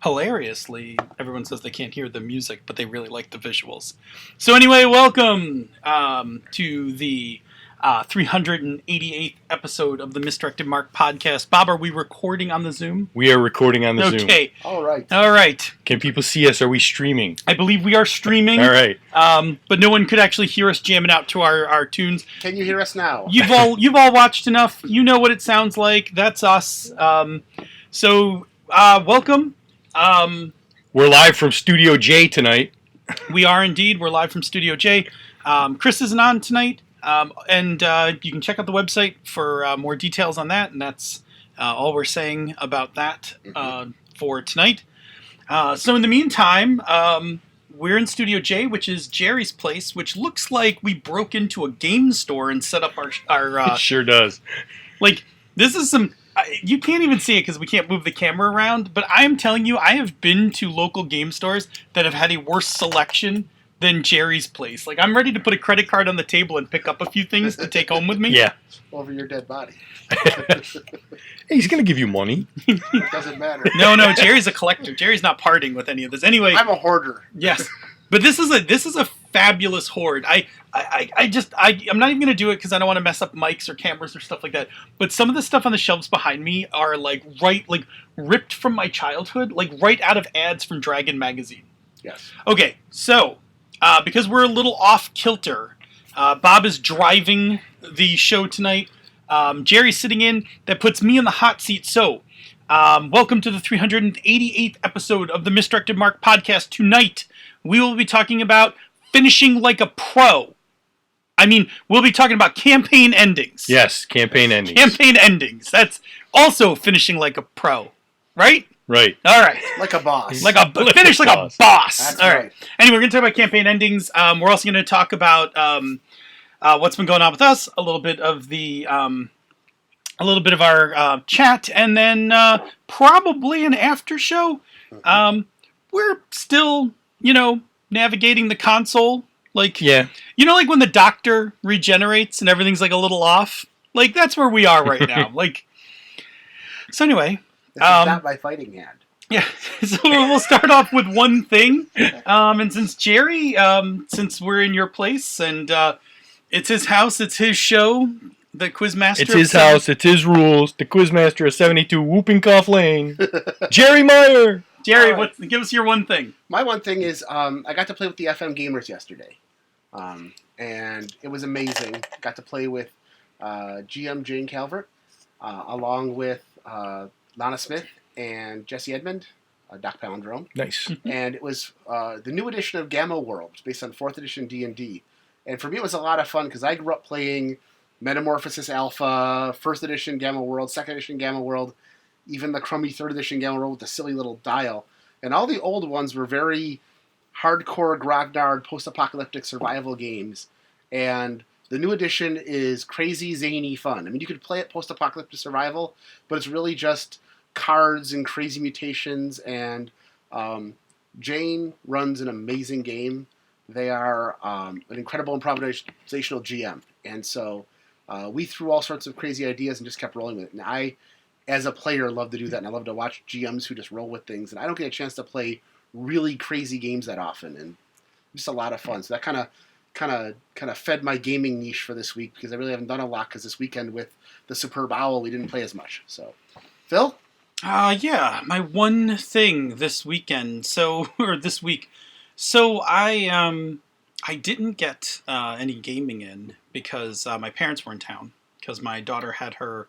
hilariously, everyone says they can't hear the music, but they really like the visuals. So anyway, welcome to the 388th episode of the Misdirected Mark podcast. Bob, are we recording on the Zoom? We are recording on the Zoom. Okay. All right. All right. Can people see us? Are we streaming? I believe we are streaming. All right. But no one could actually hear us jamming out to our tunes. Can you hear us now? You've all watched enough. You know what it sounds like. That's us. So welcome. We're live from Studio J tonight. We are indeed. We're live from Studio J. Chris isn't on tonight, and you can check out the website for more details on that, and that's all we're saying about that for tonight. So in the meantime, we're in Studio J, which is Jerry's place, which looks like we broke into a game store and set up our It sure does. like, this is some... You can't even see it because we can't move the camera around, but I am telling you, I have been to local game stores that have had a worse selection than Jerry's place. Like, I'm ready to put a credit card on the table and pick up a few things to take home with me. Yeah. Over your dead body. Hey, he's going to give you money. Doesn't matter. No, Jerry's a collector. Jerry's not parting with any of this. Anyway, I'm a hoarder. yes. But this is a fabulous hoard. I'm not even going to do it because I don't want to mess up mics or cameras or stuff like that. But some of the stuff on the shelves behind me are ripped from my childhood, like right out of ads from Dragon magazine. Yes. Okay, so because we're a little off kilter, Bob is driving the show tonight. Jerry's sitting in. That puts me in the hot seat. So welcome to the 388th episode of the Misdirected Mark podcast. Tonight we will be talking about finishing like a pro. I mean, we'll be talking about campaign endings. Yes, campaign endings. Campaign endings. That's also finishing like a pro, right? Right. All right. Like a boss. Finish like a boss. That's All right. Anyway, we're going to talk about campaign endings. We're also going to talk about what's been going on with us, a little bit of our chat, and then probably an after show. We're still, navigating the console. Like, yeah. Like when the doctor regenerates and everything's like a little off. Like, that's where we are right now. So anyway. This is not my fighting hand. Yeah, so we'll start off with one thing. And since Jerry, since we're in your place and it's his house, it's his show, the Quizmaster. It's his house, it's his rules. The Quizmaster of 72 Whooping Cough Lane. Jerry Meyer. Jerry, right. Give us your one thing. My one thing is I got to play with the FM gamers yesterday. And it was amazing. Got to play with GM Jane Calvert, along with Lana Smith and Jesse Edmond, Doc Palindrome. Nice. And it was the new edition of Gamma World, based on 4th edition D&D. And for me, it was a lot of fun because I grew up playing Metamorphosis Alpha, 1st edition Gamma World, 2nd edition Gamma World, even the crummy 3rd edition Gamma World with the silly little dial. And all the old ones were very hardcore, grognard, post-apocalyptic survival games. And the new edition is crazy, zany fun. I mean, you could play it post-apocalyptic survival, but it's really just cards and crazy mutations. And Jane runs an amazing game. They are an incredible improvisational GM. And so we threw all sorts of crazy ideas and just kept rolling with it. And I, as a player, love to do that. And I love to watch GMs who just roll with things. And I don't get a chance to play really crazy games that often. And just a lot of fun. So that kind of fed my gaming niche for this week because I really haven't done a lot because this weekend with the Superb Owl, we didn't play as much. So, Phil? Yeah, my one thing this weekend, or this week. So I didn't get any gaming in because my parents were in town because my daughter had her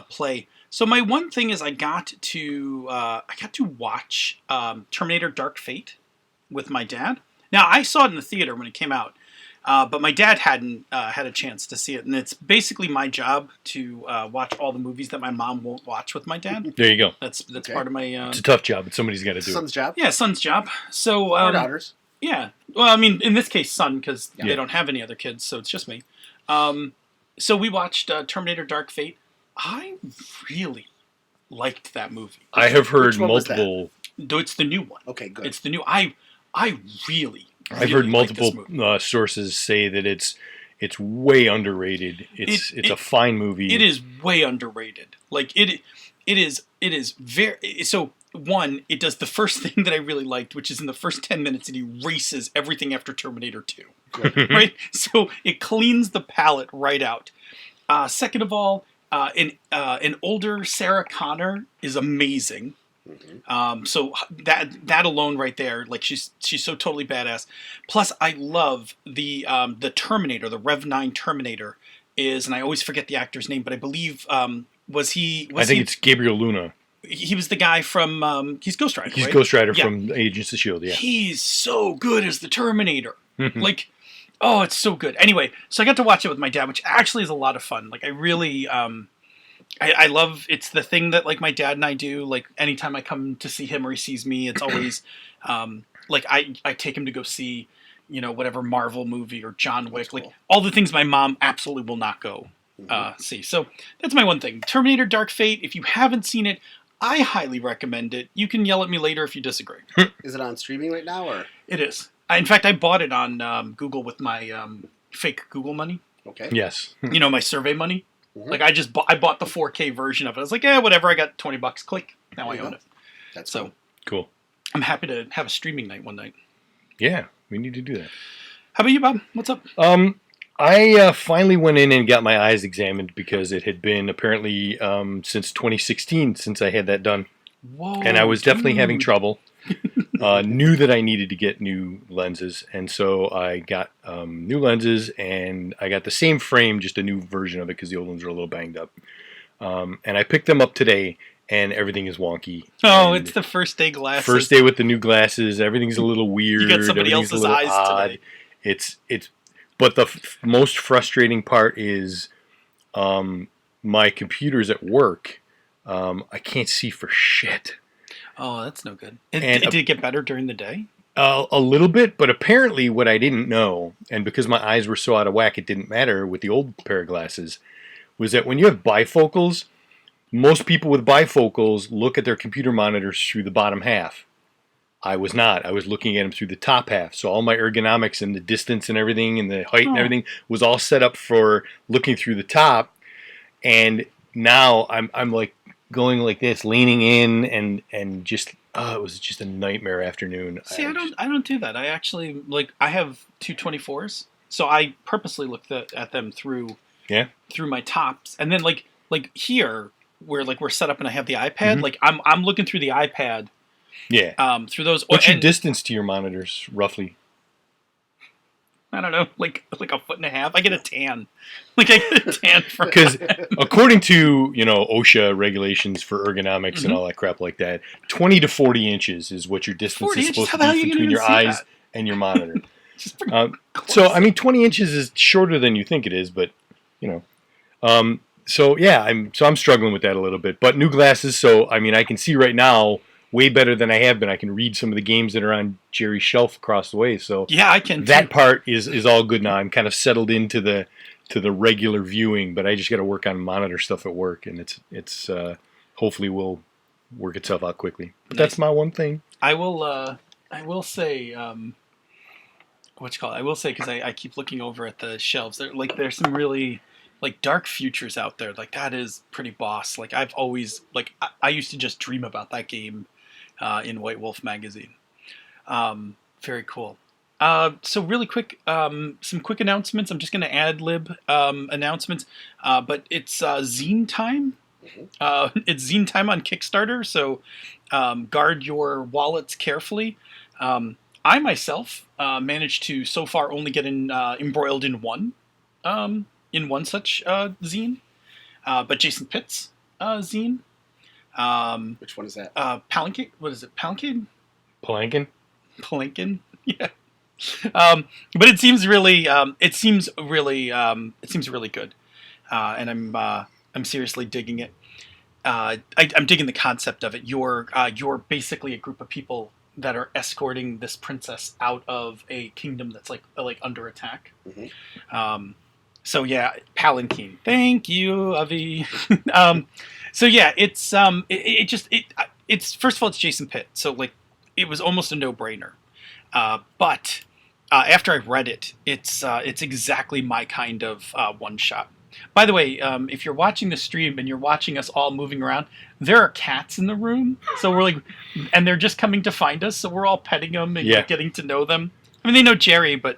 play. So my one thing is I got to watch Terminator Dark Fate with my dad. Now, I saw it in the theater when it came out, but my dad hadn't had a chance to see it. And it's basically my job to watch all the movies that my mom won't watch with my dad. There you go. That's Okay. part of my... It's a tough job, but somebody's got to do Son's it. job? Yeah, son's job. So, Or daughters. yeah. Well, I mean, in this case, son, because Yeah. they don't have any other kids, so it's just me. So we watched Terminator Dark Fate. I really liked that movie. I have heard Which one was multiple... It's the new one. Okay, good. It's the new... I really I've heard like this multiple movie. sources say that it's way underrated. It's a fine movie. It is way underrated. Like it is very. So one, it does the first thing that I really liked, which is in the first 10 minutes it erases everything after Terminator 2. Right? So it cleans the palette right out. Second of all, an older Sarah Connor is amazing. So that alone right there, like she's so totally badass. Plus, I love the Terminator, the Rev 9 Terminator is, and I always forget the actor's name, but I believe I think it's Gabriel Luna. He was the guy from he's Ghost Rider. He's right? Ghost Rider from Agents of S.H.I.E.L.D., yeah. He's so good as the Terminator. Like, oh, it's so good. Anyway, so I got to watch it with my dad, which actually is a lot of fun. Like, I really, I love, it's the thing that, like, my dad and I do. Like, anytime I come to see him or he sees me, it's always, like, I take him to go see, you know, whatever Marvel movie or John Wick. Cool. Like, all the things my mom absolutely will not go see. So, that's my one thing. Terminator Dark Fate, if you haven't seen it, I highly recommend it. You can yell at me later if you disagree. Is it on streaming right now, or? It is. In fact, I bought it on Google with my fake Google money. Okay. Yes. You know, my survey money. Like, I bought the 4K version of it. I was like, whatever. I got $20. Click. Now I own it. That's so cool. I'm happy to have a streaming night one night. Yeah, we need to do that. How about you, Bob? What's up? I finally went in and got my eyes examined because it had been apparently since 2016 since I had that done. Whoa, and I was definitely having trouble. Knew that I needed to get new lenses, and so I got new lenses, and I got the same frame, just a new version of it because the old ones are a little banged up. And I picked them up today, and everything is wonky. Oh, it's the first day glasses. First day with the new glasses, everything's a little weird. You got somebody else's eyes odd. today. But the most frustrating part is my computer's at work. I can't see for shit. Oh, that's no good. Did it get better during the day? A little bit, but apparently what I didn't know, and because my eyes were so out of whack, it didn't matter with the old pair of glasses, was that when you have bifocals, most people with bifocals look at their computer monitors through the bottom half. I was not. I was looking at them through the top half. So all my ergonomics and the distance and everything and the height and everything was all set up for looking through the top. And now I'm like going like this, leaning in and just it was just a nightmare afternoon. See, I don't do that. I actually I have 224s, so I purposely look at them through my tops, and then like here where we're set up and I have the iPad, I'm looking through the iPad. Yeah. Through those. What's your distance to your monitors, roughly? I don't know, like a foot and a half. I get a tan. I get a tan because according to OSHA regulations for ergonomics and all that crap like that, 20 to 40 inches is what your distance is supposed to be between your eyes and your monitor. So I mean, 20 inches is shorter than you think it is, but so yeah, I'm struggling with that a little bit. But new glasses, so I mean, I can see right now way better than I have been. I can read some of the games that are on Jerry's shelf across the way. So yeah, I can. That part is all good now. I'm kind of settled into the regular viewing, but I just got to work on monitor stuff at work, and it's hopefully will work itself out quickly. But that's my one thing. I will say I will say, because I keep looking over at the shelves. There's some really Dark Futures out there. That is pretty boss. I've always I used to just dream about that game in White Wolf magazine. Very cool. So really quick, some quick announcements. I'm just going to ad-lib announcements, but it's zine time. It's zine time on Kickstarter, so guard your wallets carefully. I myself managed to so far only get embroiled in one such zine, but Jason Pitt's zine. Which one is that? Palanquin. What is it? Palanquin? Palanquin? Yeah. But it seems really good, and I'm seriously digging it. I'm digging the concept of it. You're basically a group of people that are escorting this princess out of a kingdom that's under attack. So yeah, Palanquin. Thank you, Avi. So yeah, it's it's first of all, it's Jason Pitt, so it was almost a no-brainer. But after I read it, it's exactly my kind of one shot. By the way, if you're watching the stream and you're watching us all moving around, there are cats in the room, so we're like, and they're just coming to find us, so we're all petting them and like, getting to know them. I mean, they know Jerry, but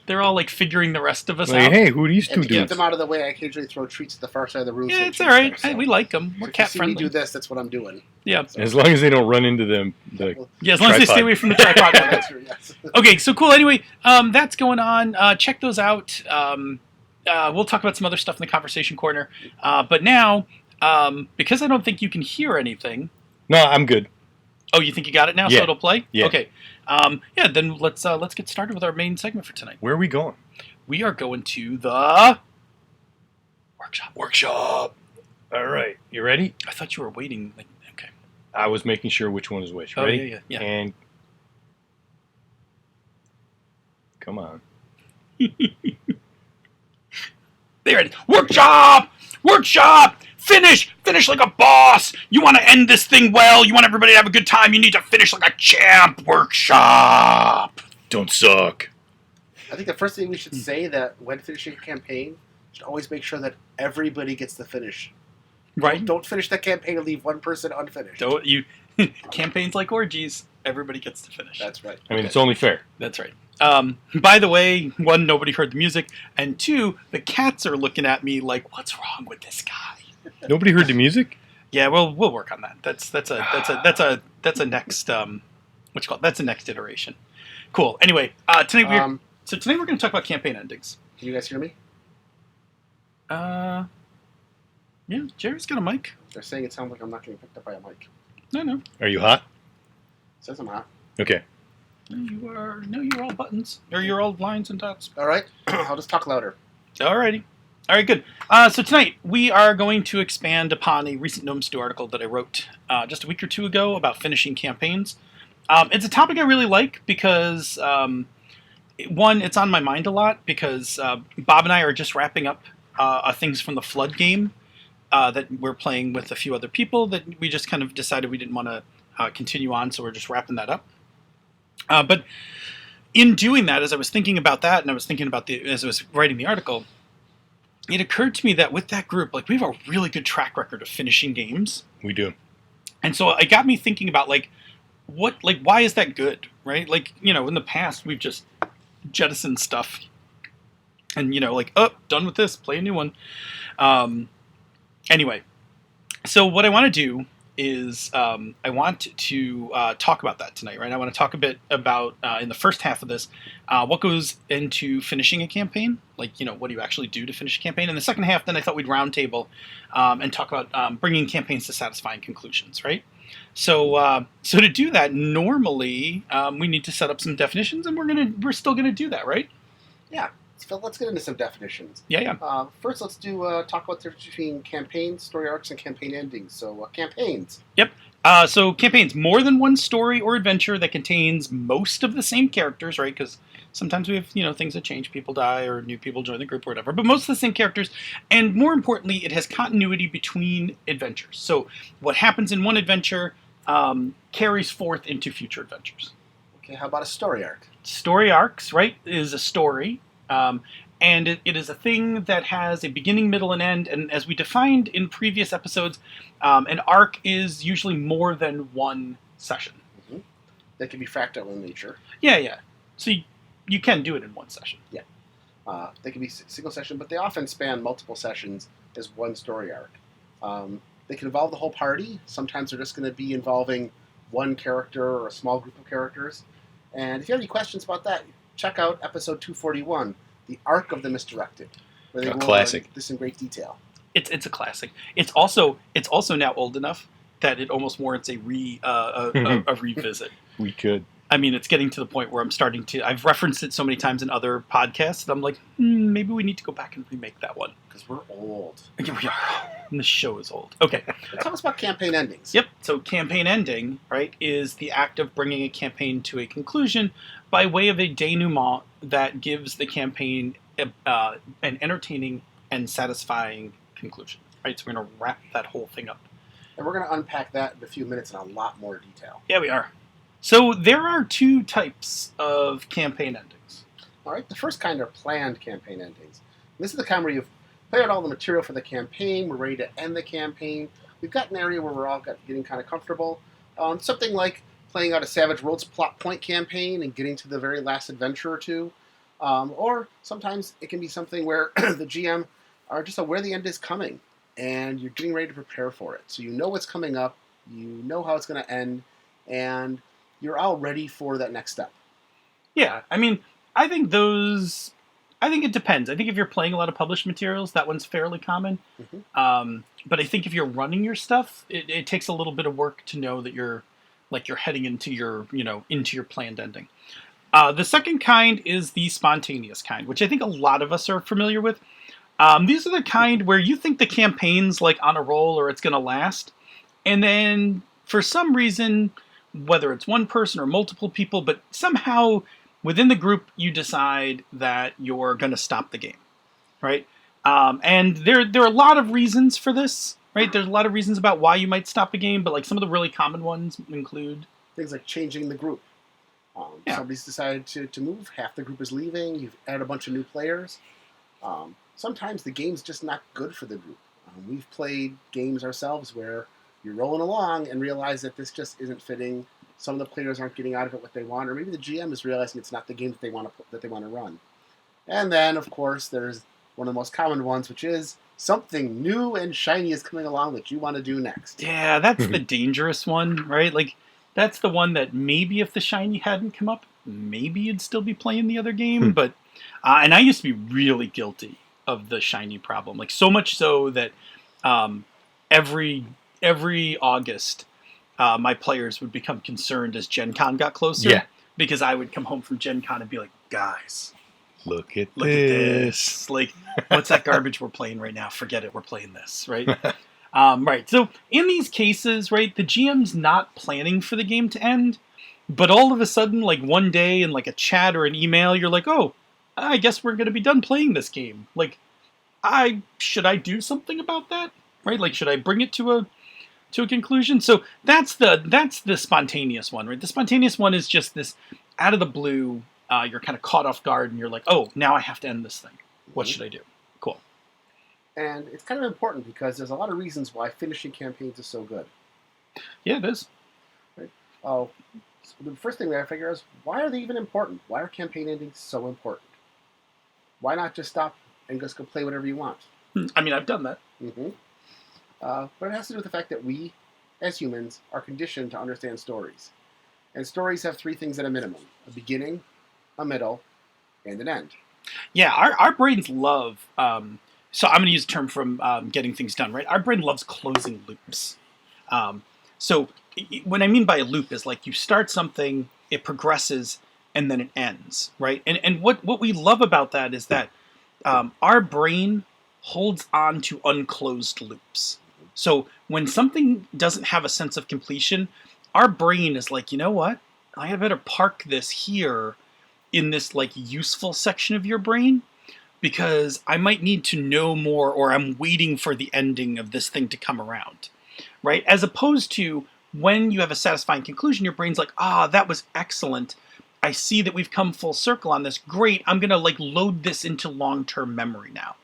they're all like figuring the rest of us out. Hey, who are these two And to dudes? keep them out of the way, I occasionally throw treats to the far side of the room. Yeah, so it's all right. there, so. We like them. We're So cat if you see friendly. me do this, that's what I'm doing. Yeah. So. As long as they don't run into them. Yeah, as long as they stay away from the tripod. That's true, yes. Okay, so cool. Anyway, that's going on. Check those out. We'll talk about some other stuff in the conversation corner. But now, because I don't think you can hear anything. No, I'm good. Oh, you think you got it now? Yeah. So it'll play? Yeah. Okay. Then let's get started with our main segment for tonight. Where are we going? We are going to the Workshop. All right. You ready? I thought you were waiting. Like, okay. I was making sure which one is which. Oh, Ready? yeah. And come on. There it is. Workshop! Finish like a boss! You want to end this thing well, you want everybody to have a good time, you need to finish like a champ! Workshop! Don't suck. I think the first thing we should say that when finishing a campaign, should always make sure that everybody gets the finish. Right? Don't finish the campaign and leave one person unfinished. Don't you... Campaigns like orgies, everybody gets to finish. That's right. I mean, it's only fair. That's right. By the way, one, nobody heard the music, and two, the cats are looking at me like, what's wrong with this guy? Nobody heard the music? Yeah, we'll work on that. That's a next That's a next iteration. Cool. Anyway, tonight we're going to talk about campaign endings. Can you guys hear me? Yeah, Jerry's got a mic. They're saying it sounds like I'm not getting picked up by a mic. No. Are you hot? It says I'm hot. Okay. You're all buttons. Or you're all lines and dots. All right. I'll just talk louder. Alrighty. All right, good. So tonight we are going to expand upon a recent Gnome Stew article that I wrote just a week or two ago about finishing campaigns. It's a topic I really like because, one, it's on my mind a lot because Bob and I are just wrapping up things from the Flood game that we're playing with a few other people that we just kind of decided we didn't want to continue on, so we're just wrapping that up. But in doing that, as I was thinking about that, and I was thinking about as I was writing the article, it occurred to me that with that group, like, we have a really good track record of finishing games. We do. And so it got me thinking about, why is that good, right? Like, in the past, we've just jettisoned stuff. And, done with this, play a new one. Anyway, so what I want to do is I want to talk about that tonight, right? I want to talk a bit about, in the first half of this, what goes into finishing a campaign, what do you actually do to finish a campaign? In the second half, then I thought we'd roundtable and talk about bringing campaigns to satisfying conclusions, right? So to do that, normally we need to set up some definitions, and we're still gonna do that, right? Yeah. So let's get into some definitions. Yeah. First, let's talk about the difference between campaigns, story arcs, and campaign endings. So, campaigns. Yep. So campaigns, more than one story or adventure that contains most of the same characters, right? Because sometimes we have, things that change, people die, or new people join the group or whatever, but most of the same characters. And more importantly, it has continuity between adventures. So what happens in one adventure carries forth into future adventures. Okay, how about a story arc? Story arcs, right, is a story. And it is a thing that has a beginning, middle, and end. And as we defined in previous episodes, an arc is usually more than one session. Mm-hmm. They can be fractal in nature. Yeah. So you can do it in one session. Yeah. They can be single session, but they often span multiple sessions as one story arc. They can involve the whole party. Sometimes they're just going to be involving one character or a small group of characters. And if you have any questions about that, check out episode 241, The Arc of the Misdirected, where they go over this in great detail. It's a classic. It's also now old enough that it almost warrants a revisit. We could. I mean, it's getting to the point where I've referenced it so many times in other podcasts that I'm like, maybe we need to go back and remake that one. Because we're old. Yeah, we are. And the show is old. Okay. Tell us about campaign endings. Yep. So campaign ending, right, is the act of bringing a campaign to a conclusion by way of a denouement that gives the campaign an entertaining and satisfying conclusion, right? So we're going to wrap that whole thing up. And we're going to unpack that in a few minutes in a lot more detail. Yeah, we are. So there are two types of campaign endings. All right. The first kind are planned campaign endings. This is the kind where you've played out all the material for the campaign, we're ready to end the campaign, we've got an area where we're all getting kind of comfortable. Something like playing out a Savage Worlds plot point campaign and getting to the very last adventure or two. Or sometimes it can be something where the GM are just aware the end is coming and you're getting ready to prepare for it. So you know what's coming up, you know how it's going to end, and you're all ready for that next step. Yeah, I mean, I think it depends. I think if you're playing a lot of published materials, that one's fairly common. But I think if you're running your stuff, it takes a little bit of work to know that you're heading into your planned ending. The second kind is the spontaneous kind, which I think a lot of us are familiar with. These are the kind where you think the campaign's like on a roll or it's going to last, and then for some reason, whether it's one person or multiple people, but somehow within the group you decide that you're going to stop the game, right? And there are a lot of reasons for this, right? There's a lot of reasons about why you might stop a game, but like some of the really common ones include things like changing the group. Somebody's decided to move, half the group is leaving, you've added a bunch of new players. Sometimes the game's just not good for the group. We've played games ourselves where you're rolling along and realize that this just isn't fitting. Some of the players aren't getting out of it what they want, or maybe the GM is realizing it's not the game that they want to run. And then, of course, there's one of the most common ones, which is something new and shiny is coming along that you want to do next. Yeah, that's the dangerous one, right? Like, that's the one that maybe if the shiny hadn't come up, maybe you'd still be playing the other game. But and I used to be really guilty of the shiny problem, like so much so that every August my players would become concerned as Gen Con got closer, because I would come home from Gen Con and be like, guys, look at this. Like, what's that garbage we're playing right now? Forget it, we're playing this, right? Right. So in these cases, right, the GM's not planning for the game to end, but all of a sudden, like one day in like a chat or an email, you're like, oh, I guess we're going to be done playing this game. Like, should I do something about that? Right? Like, should I bring it to a conclusion? So that's the spontaneous one, right? The spontaneous one is just this out of the blue. You're kind of caught off guard, and you're like, oh, now I have to end this thing. What should I do? Cool. And it's kind of important because there's a lot of reasons why finishing campaigns is so good. Yeah, it is. Right? So the first thing that I figure is, why are they even important? Why are campaign endings so important? Why not just stop and just go play whatever you want? I mean, I've done that. But it has to do with the fact that we, as humans, are conditioned to understand stories. And stories have three things at a minimum: a beginning, a middle, and an end. Yeah, our brains love... so I'm going to use a term from Getting Things Done, right? Our brain loves closing loops. So what I mean by a loop is like you start something, it progresses, and then it ends, right? And what we love about that is that our brain holds on to unclosed loops. So when something doesn't have a sense of completion, our brain is like, you know what? I better park this here in this like useful section of your brain, because I might need to know more, or I'm waiting for the ending of this thing to come around, right? As opposed to when you have a satisfying conclusion, your brain's like, that was excellent. I see that we've come full circle on this. Great. I'm going to like load this into long-term memory now.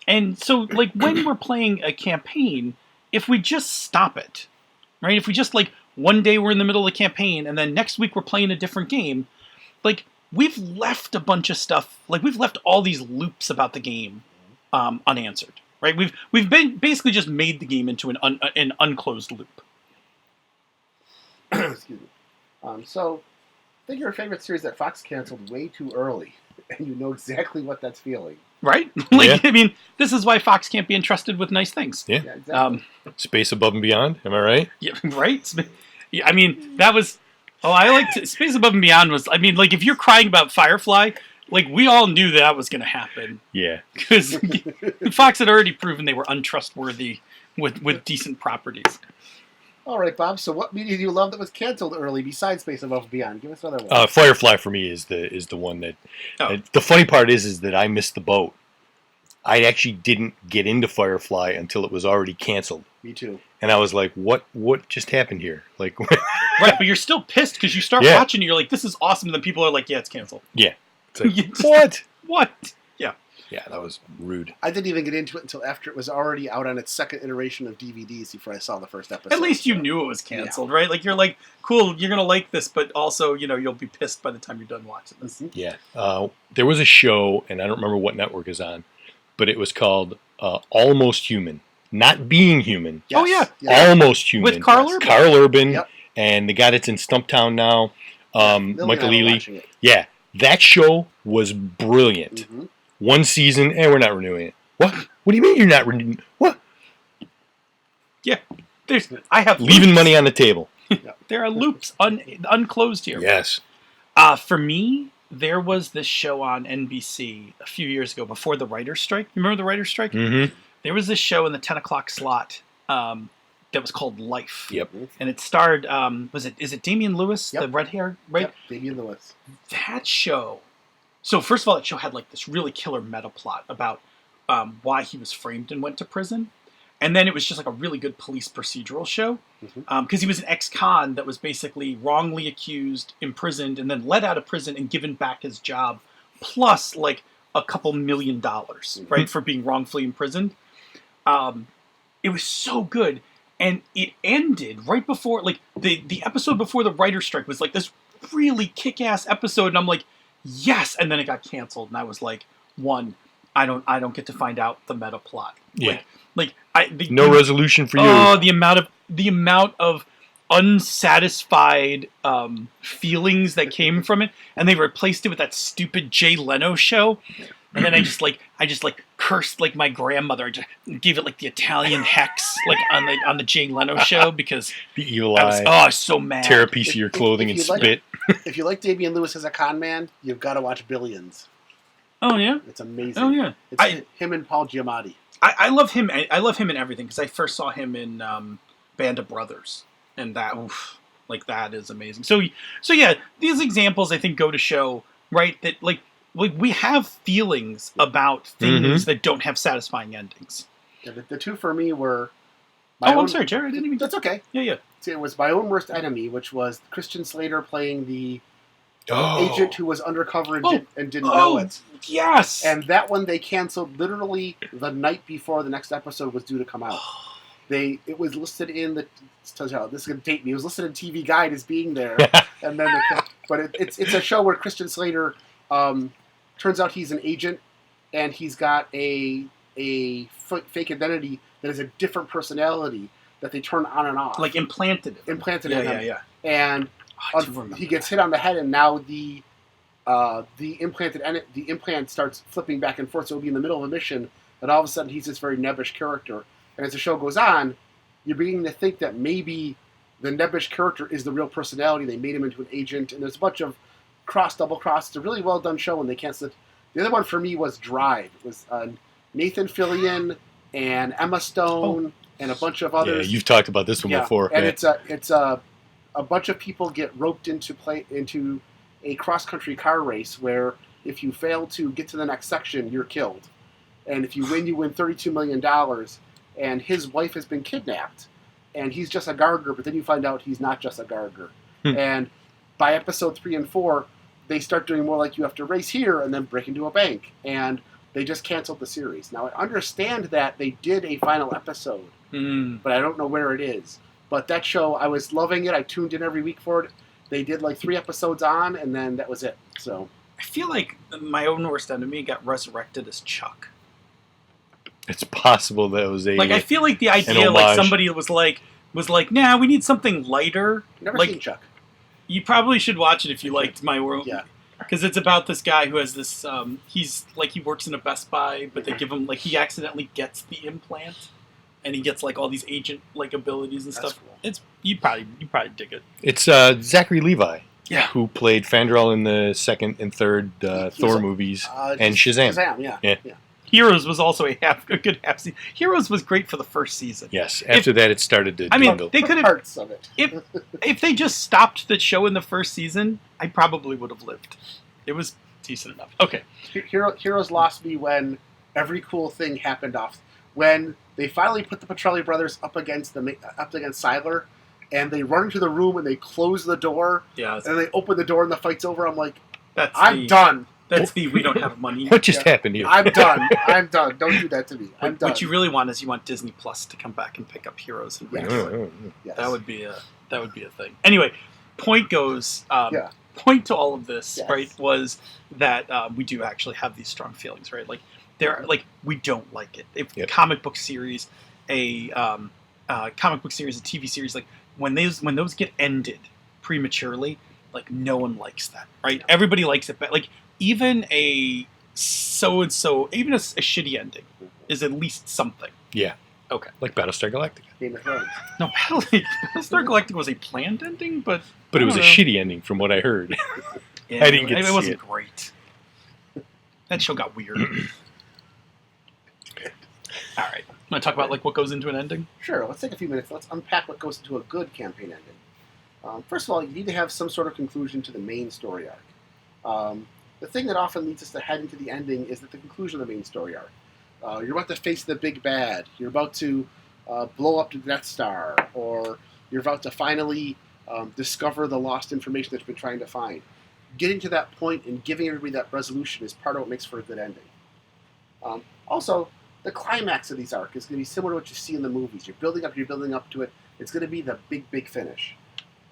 And so like when we're playing a campaign, if we just stop it, right? If we just like one day we're in the middle of the campaign and then next week we're playing a different game, like we've left a bunch of stuff, like we've left all these loops about the game unanswered, right? We've been basically just made the game into an unclosed loop. Excuse me. So think your favorite series that Fox canceled way too early, and you know exactly what that's feeling. Right? Like, I mean, this is why Fox can't be entrusted with nice things. Yeah. Exactly. Space Above and Beyond, am I right? Yeah, right? Yeah, I mean, that was... Oh, I liked... Space Above and Beyond was... I mean, like, if you're crying about Firefly, like, we all knew that was going to happen. Yeah. Because Fox had already proven they were untrustworthy with decent properties. All right, Bob. So what media do you love that was canceled early besides Space Above and Beyond? Give us another one. Firefly for me is the one that... the funny part is that I missed the boat. I actually didn't get into Firefly until it was already canceled. Me too. And I was like, what just happened here? Like, right, but you're still pissed because you start watching and you're like, this is awesome. And then people are like, yeah, it's canceled. Yeah. It's like, what? What? Yeah. Yeah, that was rude. I didn't even get into it until after it was already out on its second iteration of DVDs before I saw the first episode. At least you knew it was canceled, right? Like, you're like, cool, you're going to like this, but also, you'll be pissed by the time you're done watching this. Mm-hmm. Yeah. There was a show, and I don't remember what network is on, but it was called Almost Human. Not Being Human. Yes. Oh, yeah. Almost Human. With Carl Urban. Carl Urban. Yep. And the guy that's in Stumptown now, Michael Ealy. Yeah. That show was brilliant. Mm-hmm. One season, and we're not renewing it. What? What do you mean you're not renewing? What? Yeah. I have leaving loops. money on the table. There are loops unclosed here. Yes. For me, there was this show on NBC a few years ago before the writer's strike. You remember the writer's strike? Mm-hmm. There was this show in the 10 o'clock slot that was called Life. Yep. And it starred, is it Damian Lewis, Yep. the red hair, right? Yep, Damian Lewis. That show. So first of all, that show had like this really killer meta plot about why he was framed and went to prison. And then it was just like a really good police procedural show. Because he was an ex-con that was basically wrongly accused, imprisoned, and then let out of prison and given back his job, plus like a couple $1 million, right, for being wrongfully imprisoned. It was so good. And it ended right before, like, the episode before the writer's strike was like this really kick-ass episode. And I'm like, yes. And then it got canceled. And I was like, I don't get to find out the meta plot. Yeah. No resolution for you. Oh, the amount of unsatisfied feelings that came from it, and they replaced it with that stupid Jay Leno show. And then I just cursed like my grandmother. I just gave it like the Italian hex like on the Jay Leno show because the evil eye. I was so mad. Tear a piece of your clothing and spit. If you like Damian Lewis as a con man, you've got to watch Billions. Oh yeah, it's amazing. Oh yeah, it's him and Paul Giamatti. I love him. I love him in everything because I first saw him in Band of Brothers, and that is amazing. So yeah, these examples I think go to show, right, that like we have feelings about things that don't have satisfying endings. Yeah, the two for me were. I'm sorry, Jerry. I didn't even. That's okay. Yeah. See, it was My Own Worst Enemy, which was Christian Slater playing the agent who was undercover and didn't know it. Yes. And that one they canceled literally the night before the next episode was due to come out. It was listed in the. This is going to date me. It was listed in TV Guide as being there, and then it's a show where Christian Slater turns out he's an agent, and he's got a fake identity that is a different personality that they turn on and off, like implanted in him. Yeah. And he gets hit on the head, and now the implant starts flipping back and forth. So it'll be in the middle of a mission, and all of a sudden he's this very nebbish character. And as the show goes on, you're beginning to think that maybe the nebbish character is the real personality. They made him into an agent, and there's a bunch of double cross. It's a really well done show, and they canceled it. The other one for me was Drive. It was Nathan Fillion and Emma Stone and a bunch of others. Yeah, you've talked about this one before. And it's a bunch of people get roped into a cross-country car race where if you fail to get to the next section, you're killed. And if you win $32 million. And his wife has been kidnapped. And he's just a gardener, but then you find out he's not just a gardener. And by episode 3 and 4, they start doing more like you have to race here and then break into a bank. And they just canceled the series. Now, I understand that they did a final episode, but I don't know where it is. But that show, I was loving it. I tuned in every week for it. They did like 3 episodes on, and then that was it. So I feel like My Own Worst Enemy got resurrected as Chuck. It's possible that it was I feel like the idea, like somebody was like, nah, we need something lighter. Never seen Chuck. You probably should watch it if you liked My World. Yeah. Because it's about this guy who has this, he's like, he works in a Best Buy, but they give him, like, he accidentally gets the implant, and he gets, like, all these agent, like, abilities and stuff. Cool. You probably dig it. It's Zachary Levi. Yeah. Who played Fandral in the second and third Thor movies, and Shazam. Yeah. Heroes was also a good half season. Heroes was great for the first season. Yes. After that, it started to dwindle. They could have parts of it. if they just stopped the show in the first season, I probably would have lived. It was decent enough. Okay. Heroes lost me when every cool thing happened when they finally put the Petrelli brothers up against Siler, and they run into the room and they close the door. Yeah. And they open the door and the fight's over. I'm like, I'm done. That's the we don't have money. What just happened here? I'm done. I'm done. Don't do that to me. I'm done. What you really want is you want Disney Plus to come back and pick up Heroes and Yes. redo it. Yes. That would be a thing. Anyway, point goes. Point to all of this, Yes. right? Was that we do actually have these strong feelings, right? Like there, are, like we don't like it. If comic book series, a TV series, like when those get ended prematurely, like no one likes that, right? No. Everybody likes it, but like even a so-and-so, even a shitty ending is at least something. Yeah. Okay. Like Battlestar Galactica. Game of Thrones. No, Battlestar Galactica was a planned ending, but But it was a I don't know. shitty ending from what I heard. Yeah, I didn't get to it see wasn't it. great. That show got weird. All right. Want to talk about like what goes into an ending? Sure, let's take a few minutes. Let's unpack what goes into a good campaign ending. First of all, you need to have some sort of conclusion to the main story arc. The thing that often leads us to head into the ending is at the conclusion of the main story arc. You're about to face the big bad. You're about to blow up the Death Star, or you're about to finally discover the lost information that you've been trying to find. Getting to that point and giving everybody that resolution is part of what makes for a good ending. Also, the climax of these arcs is going to be similar to what you see in the movies. You're building up to it. It's going to be the big finish.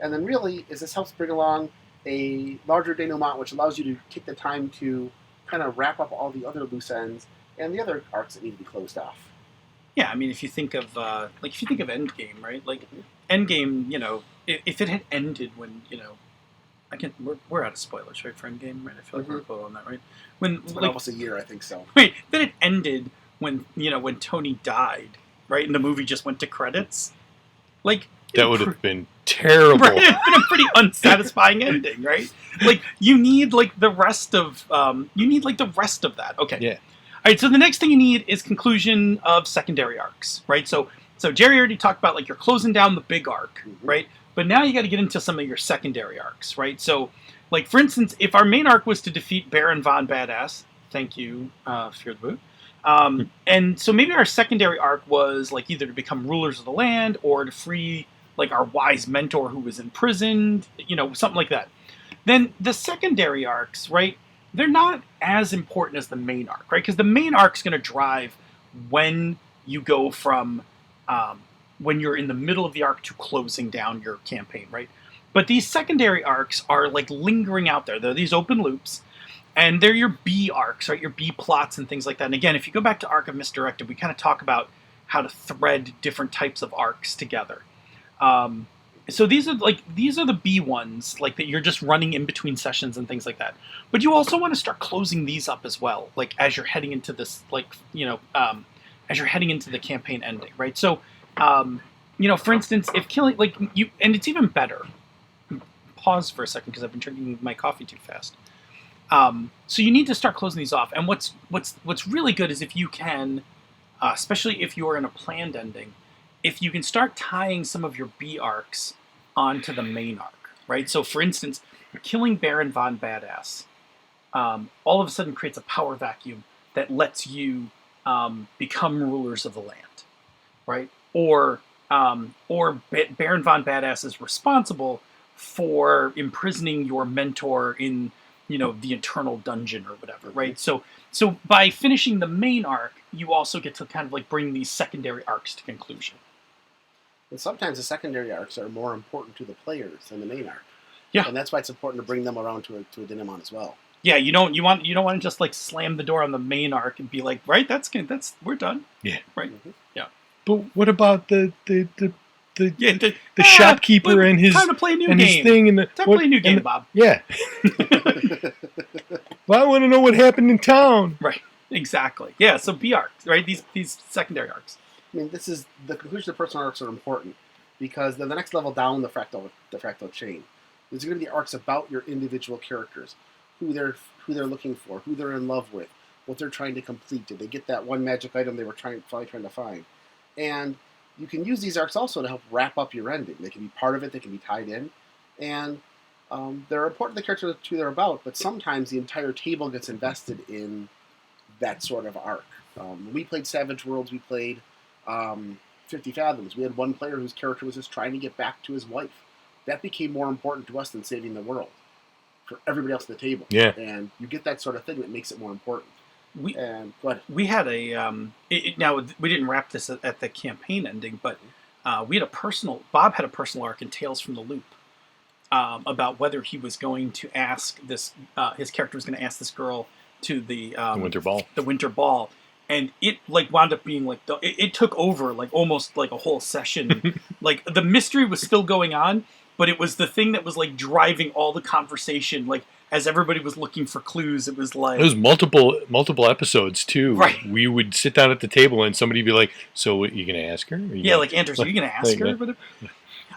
And then really, is this helps bring along a larger denouement, which allows you to take the time to kind of wrap up all the other loose ends and the other arcs that need to be closed off. Yeah, I mean, if you think of Endgame, right? Like Endgame, you know, if it had ended when, you know, we're out of spoilers, right, for Endgame, right? I feel like we're close on that, right? When It's been like, almost a year, I think so. Right, then it ended when, you know, when Tony died, right, and the movie just went to credits. Like That would have been terrible. Right, it'd been a pretty unsatisfying ending, right? Like you need like the rest of that. Okay. Yeah. All right. So the next thing you need is conclusion of secondary arcs, right? So Jerry already talked about like you're closing down the big arc, right? But now you got to get into some of your secondary arcs, right? So, like for instance, if our main arc was to defeat Baron Von Badass, thank you, Fear the Boot. And so maybe our secondary arc was like either to become rulers of the land or to free like our wise mentor who was imprisoned, you know, something like that. Then the secondary arcs, right, they're not as important as the main arc, right? Because the main arc's going to drive when you go from when you're in the middle of the arc to closing down your campaign, right? But these secondary arcs are like lingering out there. They're these open loops. And they're your B arcs, right? Your B plots and things like that. And again, if you go back to Arc of Misdirected, we kind of talk about how to thread different types of arcs together. So these are the B ones, like that you're just running in between sessions and things like that. But you also want to start closing these up as well, like as you're heading into this, like, you know, as you're heading into the campaign ending, right? So, you know, for instance, if killing, like you, and it's even better. Pause for a second because I've been drinking my coffee too fast. So you need to start closing these off. And what's really good is if you can, especially if you're in a planned ending, if you can start tying some of your B arcs onto the main arc, right? So for instance, killing Baron Von Badass all of a sudden creates a power vacuum that lets you become rulers of the land, right? Or Baron Von Badass is responsible for imprisoning your mentor in, you know, the eternal dungeon or whatever, right? So by finishing the main arc, you also get to kind of like bring these secondary arcs to conclusion. And sometimes the secondary arcs are more important to the players than the main arc. Yeah. And that's why it's important to bring them around to a denouement as well. Yeah, you don't want to just like slam the door on the main arc and be like, right, that's we're done. Yeah. Right. Yeah. But what about the shopkeeper and his time to play a new and game. his thing and the Time to play a new game, Bob. Yeah. Well, I want to know what happened in town. Right. Exactly. Yeah. So B arcs, right? These secondary arcs. I mean, this is the conclusion of personal arcs are important because they're the next level down the fractal chain. There's going to be arcs about your individual characters, who they're looking for, who they're in love with, what they're trying to complete. Did they get that one magic item they were trying to find? And you can use these arcs also to help wrap up your ending. They can be part of it. They can be tied in, and they're important to the characters who they're about. But sometimes the entire table gets invested in that sort of arc. When we played Savage Worlds, we played 50 Fathoms. We had one player whose character was just trying to get back to his wife. That became more important to us than saving the world. for everybody else at the table. Yeah. And you get that sort of thing that makes it more important. We And go ahead. we had a now we didn't wrap this at the campaign ending, but we had Bob had a personal arc in Tales from the Loop about whether he was going to ask this his character was going to ask this girl to the winter ball, and it like wound up being like it took over like almost like a whole session. Like the mystery was still going on, but it was the thing that was like driving all the conversation. Like as everybody was looking for clues, it was like... It was multiple episodes, too. Right. We would sit down at the table and somebody would be like, so are you going to ask her? Like, Andrews, are you going to ask her?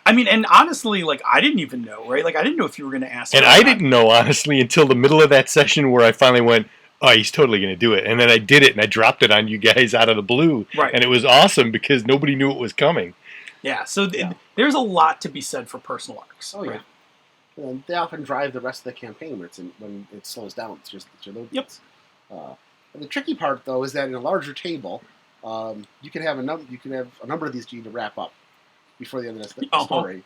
I mean, and honestly, like, I didn't even know, right? Like, I didn't know if you were going to ask her. And I didn't know, honestly, until the middle of that session where I finally went, oh, he's totally going to do it. And then I did it, and I dropped it on you guys out of the blue. Right. And it was awesome because nobody knew it was coming. Yeah, so there's a lot to be said for personal arcs. Oh, yeah. Right? And they often drive the rest of the campaign when it slows down. It's just your load. Yep. And the tricky part, though, is that in a larger table, you can have a number of these to wrap up before the end of the story.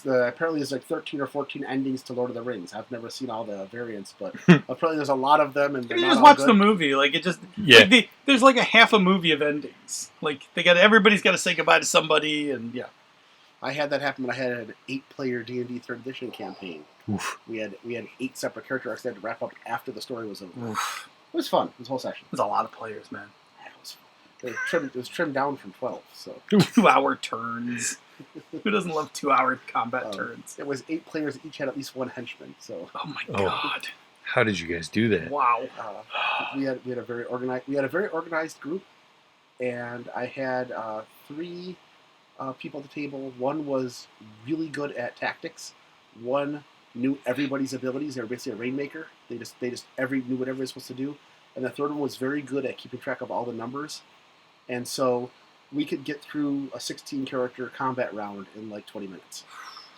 Apparently there's like 13 or 14 endings to Lord of the Rings. I've never seen all the variants, but apparently there's a lot of them. And you just watch the movie, like it just there's like a half a movie of endings. Like everybody's got to say goodbye to somebody, and yeah. I had that happen when I had an 8-player D&D 3rd edition campaign. Oof. We had 8 separate character arcs that had to wrap up after the story was over. Oof. It was fun. This whole session. It was a lot of players, man. It was trimmed down from 12. So 2-hour turns. Who doesn't love 2-hour combat turns? It was 8 players that each had at least one henchman. So. Oh my god! How did you guys do that? Wow. We had a very organized group, and I had 3 people at the table. One was really good at tactics. One knew everybody's abilities. They were basically a rainmaker. They just knew whatever they were supposed to do. And the third one was very good at keeping track of all the numbers. And so we could get through a 16-character combat round in like 20 minutes.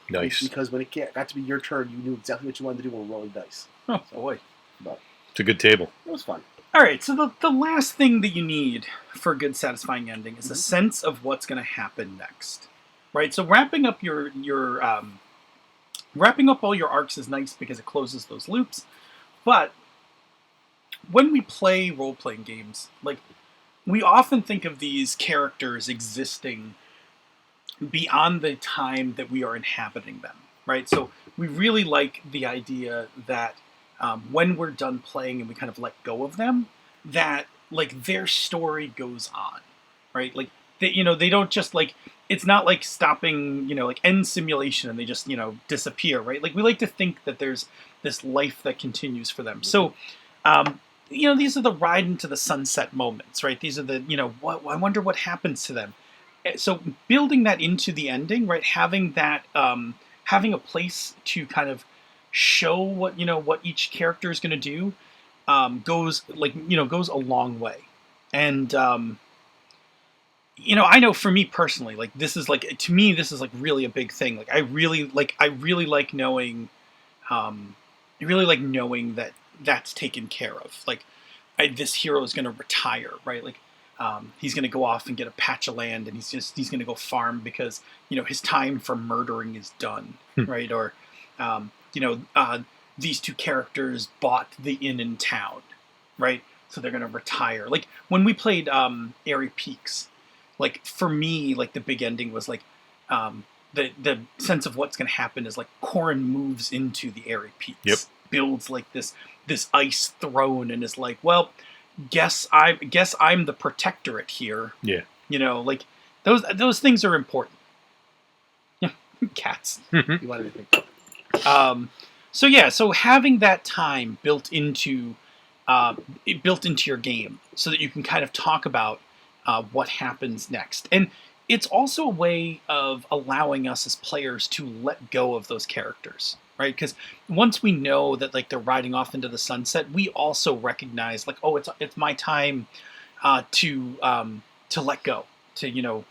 Nice. Because when it got to be your turn, you knew exactly what you wanted to do when rolling dice. Oh boy. But it's a good table. It was fun. All right, so the last thing that you need for a good, satisfying ending is a sense of what's going to happen next, right? So wrapping up wrapping up all your arcs is nice because it closes those loops. But when we play role-playing games, like we often think of these characters existing beyond the time that we are inhabiting them, right? So we really like the idea that when we're done playing and we kind of let go of them, that like their story goes on, right? Like they don't just like, it's not like stopping, like end simulation and they just, disappear, right? Like we like to think that there's this life that continues for them. So, these are the ride into the sunset moments, right? These are the, what I wonder what happens to them. So building that into the ending, right? Having that, having a place to kind of show what each character is going to do goes a long way. And I know for me personally, like this is like, to me this is like really a big thing. Like I really like knowing that that's taken care of. Like this hero is going to retire, right? Like he's going to go off and get a patch of land and he's going to go farm because his time for murdering is done, right? Or these 2 characters bought the inn in town, right? So they're going to retire. Like when we played Airy Peaks, like for me, like the big ending was like the sense of what's going to happen is like Corin moves into the Airy Peaks, builds like this ice throne, and is like, well, guess I'm the protectorate here. Yeah, like those things are important. Yeah, cats. You wanted to think. So having that time built into your game, so that you can kind of talk about what happens next, and it's also a way of allowing us as players to let go of those characters, right? Because once we know that like they're riding off into the sunset, we also recognize like, oh, it's my time to let go, to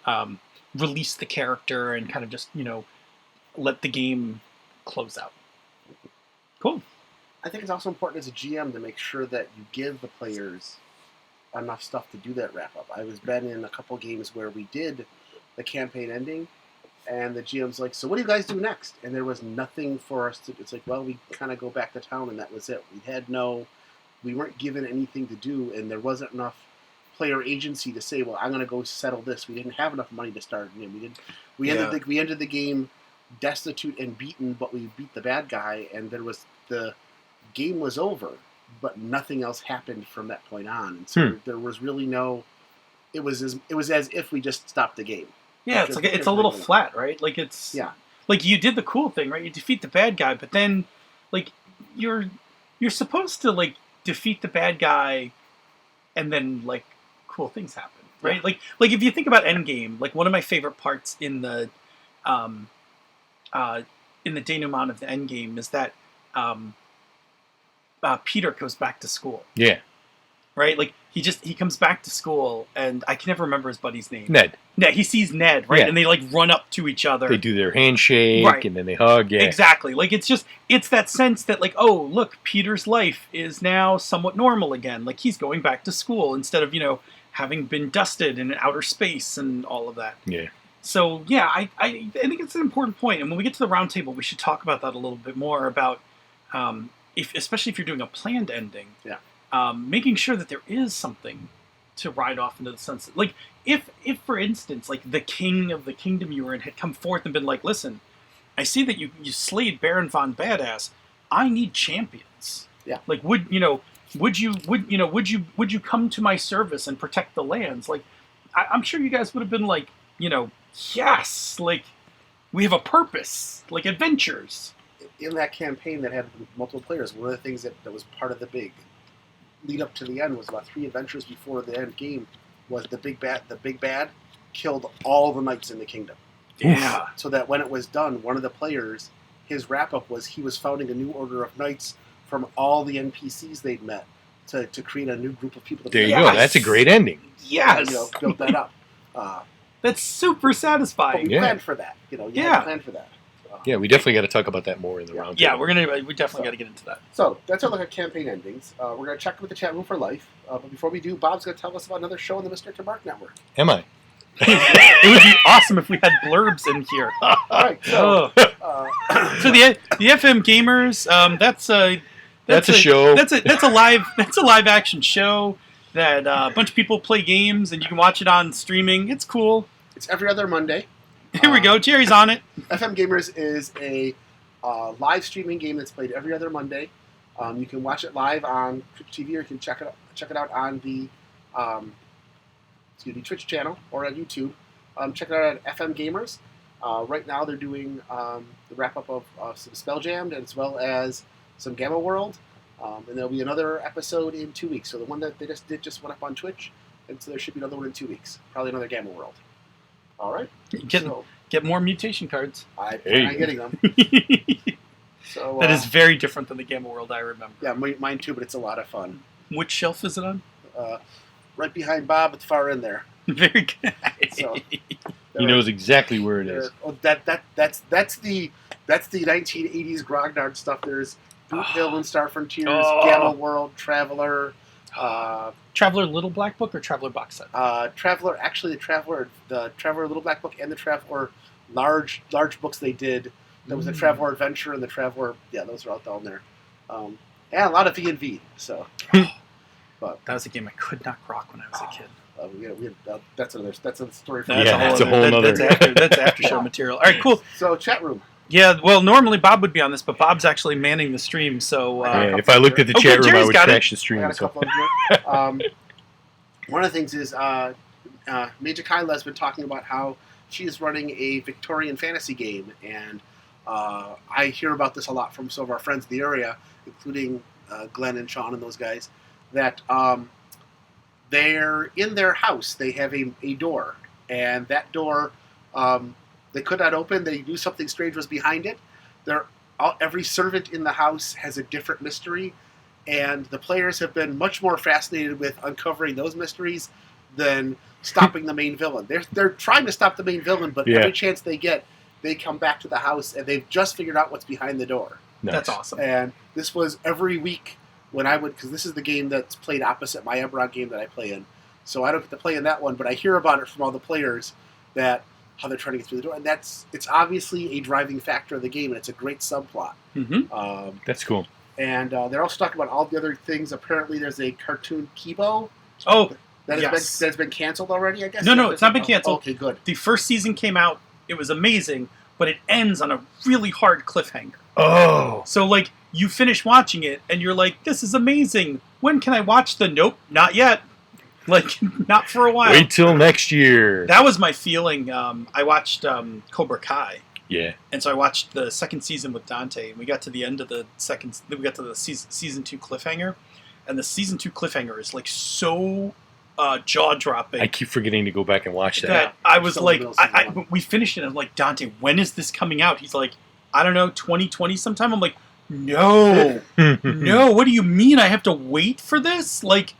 release the character and kind of just let the game close out. Cool. I think it's also important as a GM to make sure that you give the players enough stuff to do that wrap up. I was been in a couple games where we did the campaign ending, And the GM's like, so what do you guys do next? And there was nothing for us to. It's like, well, we kind of go back to town, and that was it. We weren't given anything to do, and there wasn't enough player agency to say, well, I'm going to go settle this. We didn't have enough money to start a game. We ended the game destitute and beaten, but we beat the bad guy, and the game was over, but nothing else happened from that point on. And so there was really no. It was as if we just stopped the game. Yeah, it's a little flat, right? Like like you did the cool thing, right? You defeat the bad guy, but then like you're supposed to like defeat the bad guy, and then like cool things happen, right? Yeah. Like if you think about Endgame, like one of my favorite parts in the denouement of the Endgame is that Peter goes back to school. Yeah. Right? Like he comes back to school, and I can never remember his buddy's name. Ned. He sees Ned, right? Yeah. And they like run up to each other. They do their handshake, right. And then they hug. Yeah. Exactly. Like it's that sense that like, oh, look, Peter's life is now somewhat normal again. Like he's going back to school instead of, having been dusted in outer space and all of that. Yeah. So yeah, I think it's an important point. And when we get to the Roundtable, we should talk about that a little bit more about especially if you're doing a planned ending. Yeah. Making sure that there is something to ride off into the sunset. Like, if for instance, like, the king of the kingdom you were in had come forth and been like, listen, I see that you slayed Baron von Badass. I need champions. Yeah. Like, would you come to my service and protect the lands? Like, I'm sure you guys would have been like, yes, like, we have a purpose, like adventures. In that campaign that had multiple players, one of the things that was part of the big lead up to the end was about 3 adventures before the end game was the big bad killed all the knights in the kingdom. Yeah. So that when it was done, one of the players, his wrap up was he was founding a new order of knights from all the NPCs they'd met to create a new group of people. There you go. That's a great ending. Yes. Built that up. That's super satisfying. But we planned for that. You planned for that. Yeah, we definitely got to talk about that more in the roundtable. Yeah, we definitely got to get into that. So that's our look at campaign endings. We're going to check with the chat room for life. But before we do, Bob's going to tell us about another show on the Misdirected Mark Network. Am I? It would be awesome if we had blurbs in here. All right. So, so the FM Gamers, that's a show. That's a live action show that a bunch of people play games, and you can watch it on streaming. It's cool. It's every other Monday. Here we go. Jerry's on it. FM Gamers is a live streaming game that's played every other Monday. You can watch it live on Twitch TV, or you can check it out on the Twitch channel or on YouTube. Check it out at FM Gamers. Right now they're doing the wrap up of some Spelljammed as well as some Gamma World, and there'll be another episode in 2 weeks. So the one that they just did just went up on Twitch, and so there should be another one in 2 weeks. Probably another Gamma World. All right. Get more mutation cards. I plan on getting them. So that is very different than the Gamma World I remember. Yeah, mine too, but it's a lot of fun. Which shelf is it on? Right behind Bob at the far end there. Very good. So, he knows exactly where it is. Oh, that's the 1980s Grognard stuff. There's Boot Hill and Star Frontiers, Gamma World, Traveler. Traveler Little Black Book or Traveler box set? Traveler, actually, the Traveler Little Black Book and the Traveler large books they did. There was the Traveler Adventure and the Traveler. Yeah, those are all down there. And a lot of V&V. So, but that was a game I could not rock when I was a kid. That's another story. That's a whole other. That's after show material. All right, cool. So chat room. Yeah, well, normally Bob would be on this, but Bob's actually manning the stream, so... if I looked at the chat room, Jerry's I would crash the stream. I got a couple of here. One of the things is Major Kyla has been talking about how she is running a Victorian Fantasy game, and I hear about this a lot from some of our friends in the area, including Glenn and Sean and those guys, that they're in their house, they have a door, and that door... they could not open. They knew something strange was behind it. Every servant in the house has a different mystery, and the players have been much more fascinated with uncovering those mysteries than stopping the main villain. They're trying to stop the main villain, but every chance they get, they come back to the house, and they've just figured out what's behind the door. Nice. That's awesome. And this was every week when I would, because this is the game that's played opposite my Eberron game that I play in. So I don't get to play in that one, but I hear about it from all the players that how they're trying to get through the door, and it's obviously a driving factor of the game, and it's a great subplot. Mm-hmm. That's cool. And they're also talking about all the other things. Apparently, there's a cartoon Kibo. Oh, that yes. has been canceled already, I guess? No, it's not been canceled. Okay, good. The first season came out. It was amazing, but it ends on a really hard cliffhanger. Oh. So, like, you finish watching it, and you're like, this is amazing. When can I watch the... Nope, not yet. Like, not for a while. Wait till next year. That was my feeling. I watched Cobra Kai. Yeah. And so I watched the second season with Dante, and we got to the end of the we got to the season 2 cliffhanger, and the season 2 cliffhanger is like so jaw-dropping. I keep forgetting to go back and watch that. I was like, we finished it, and I'm like, Dante, when is this coming out? He's like, I don't know, 2020 sometime? I'm like, no, no, what do you mean I have to wait for this? Like,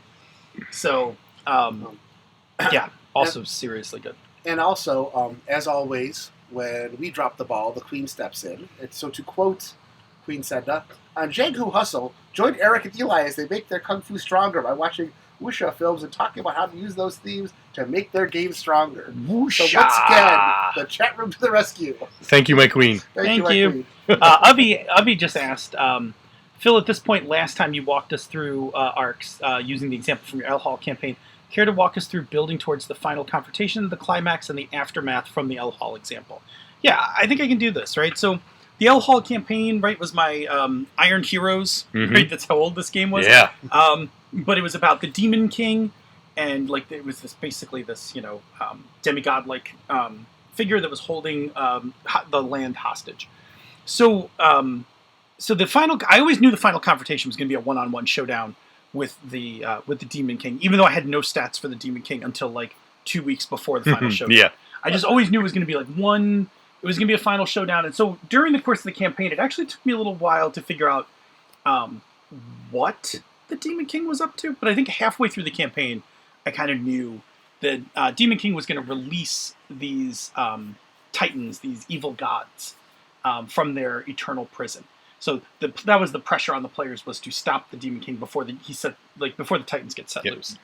so, yeah, also seriously good. And also, as always, when we drop the ball, the Queen steps in. And so to quote Queen Sedna, on Jangu Hustle, join Eric and Eli as they make their kung fu stronger by watching wuxia films and talking about how to use those themes to make their game stronger. Wuxia. So once again, the chat room to the rescue. Thank you, my queen. Thank my you. queen. Ubby just asked, Phil, at this point, last time you walked us through arcs using the example from your El Hall campaign, care to walk us through building towards the final confrontation, the climax, and the aftermath from the El Hall example? Yeah, I think I can do this, right? So the El Hall campaign, right, was my Iron Heroes, right? That's how old this game was. Yeah. But it was about the Demon King, and like it was basically this, demigod-like figure that was holding the land hostage. So, so the final, I always knew the final confrontation was going to be a one-on-one showdown with the Demon King, even though I had no stats for the Demon King until like 2 weeks before the final showdown. Yeah. I just always knew it was going to be like it was going to be a final showdown. And so during the course of the campaign, it actually took me a little while to figure out what the Demon King was up to. But I think halfway through the campaign, I kind of knew that Demon King was going to release these titans, these evil gods, from their eternal prison. So that was the pressure on the players, was to stop the Demon King before the Titans get set loose.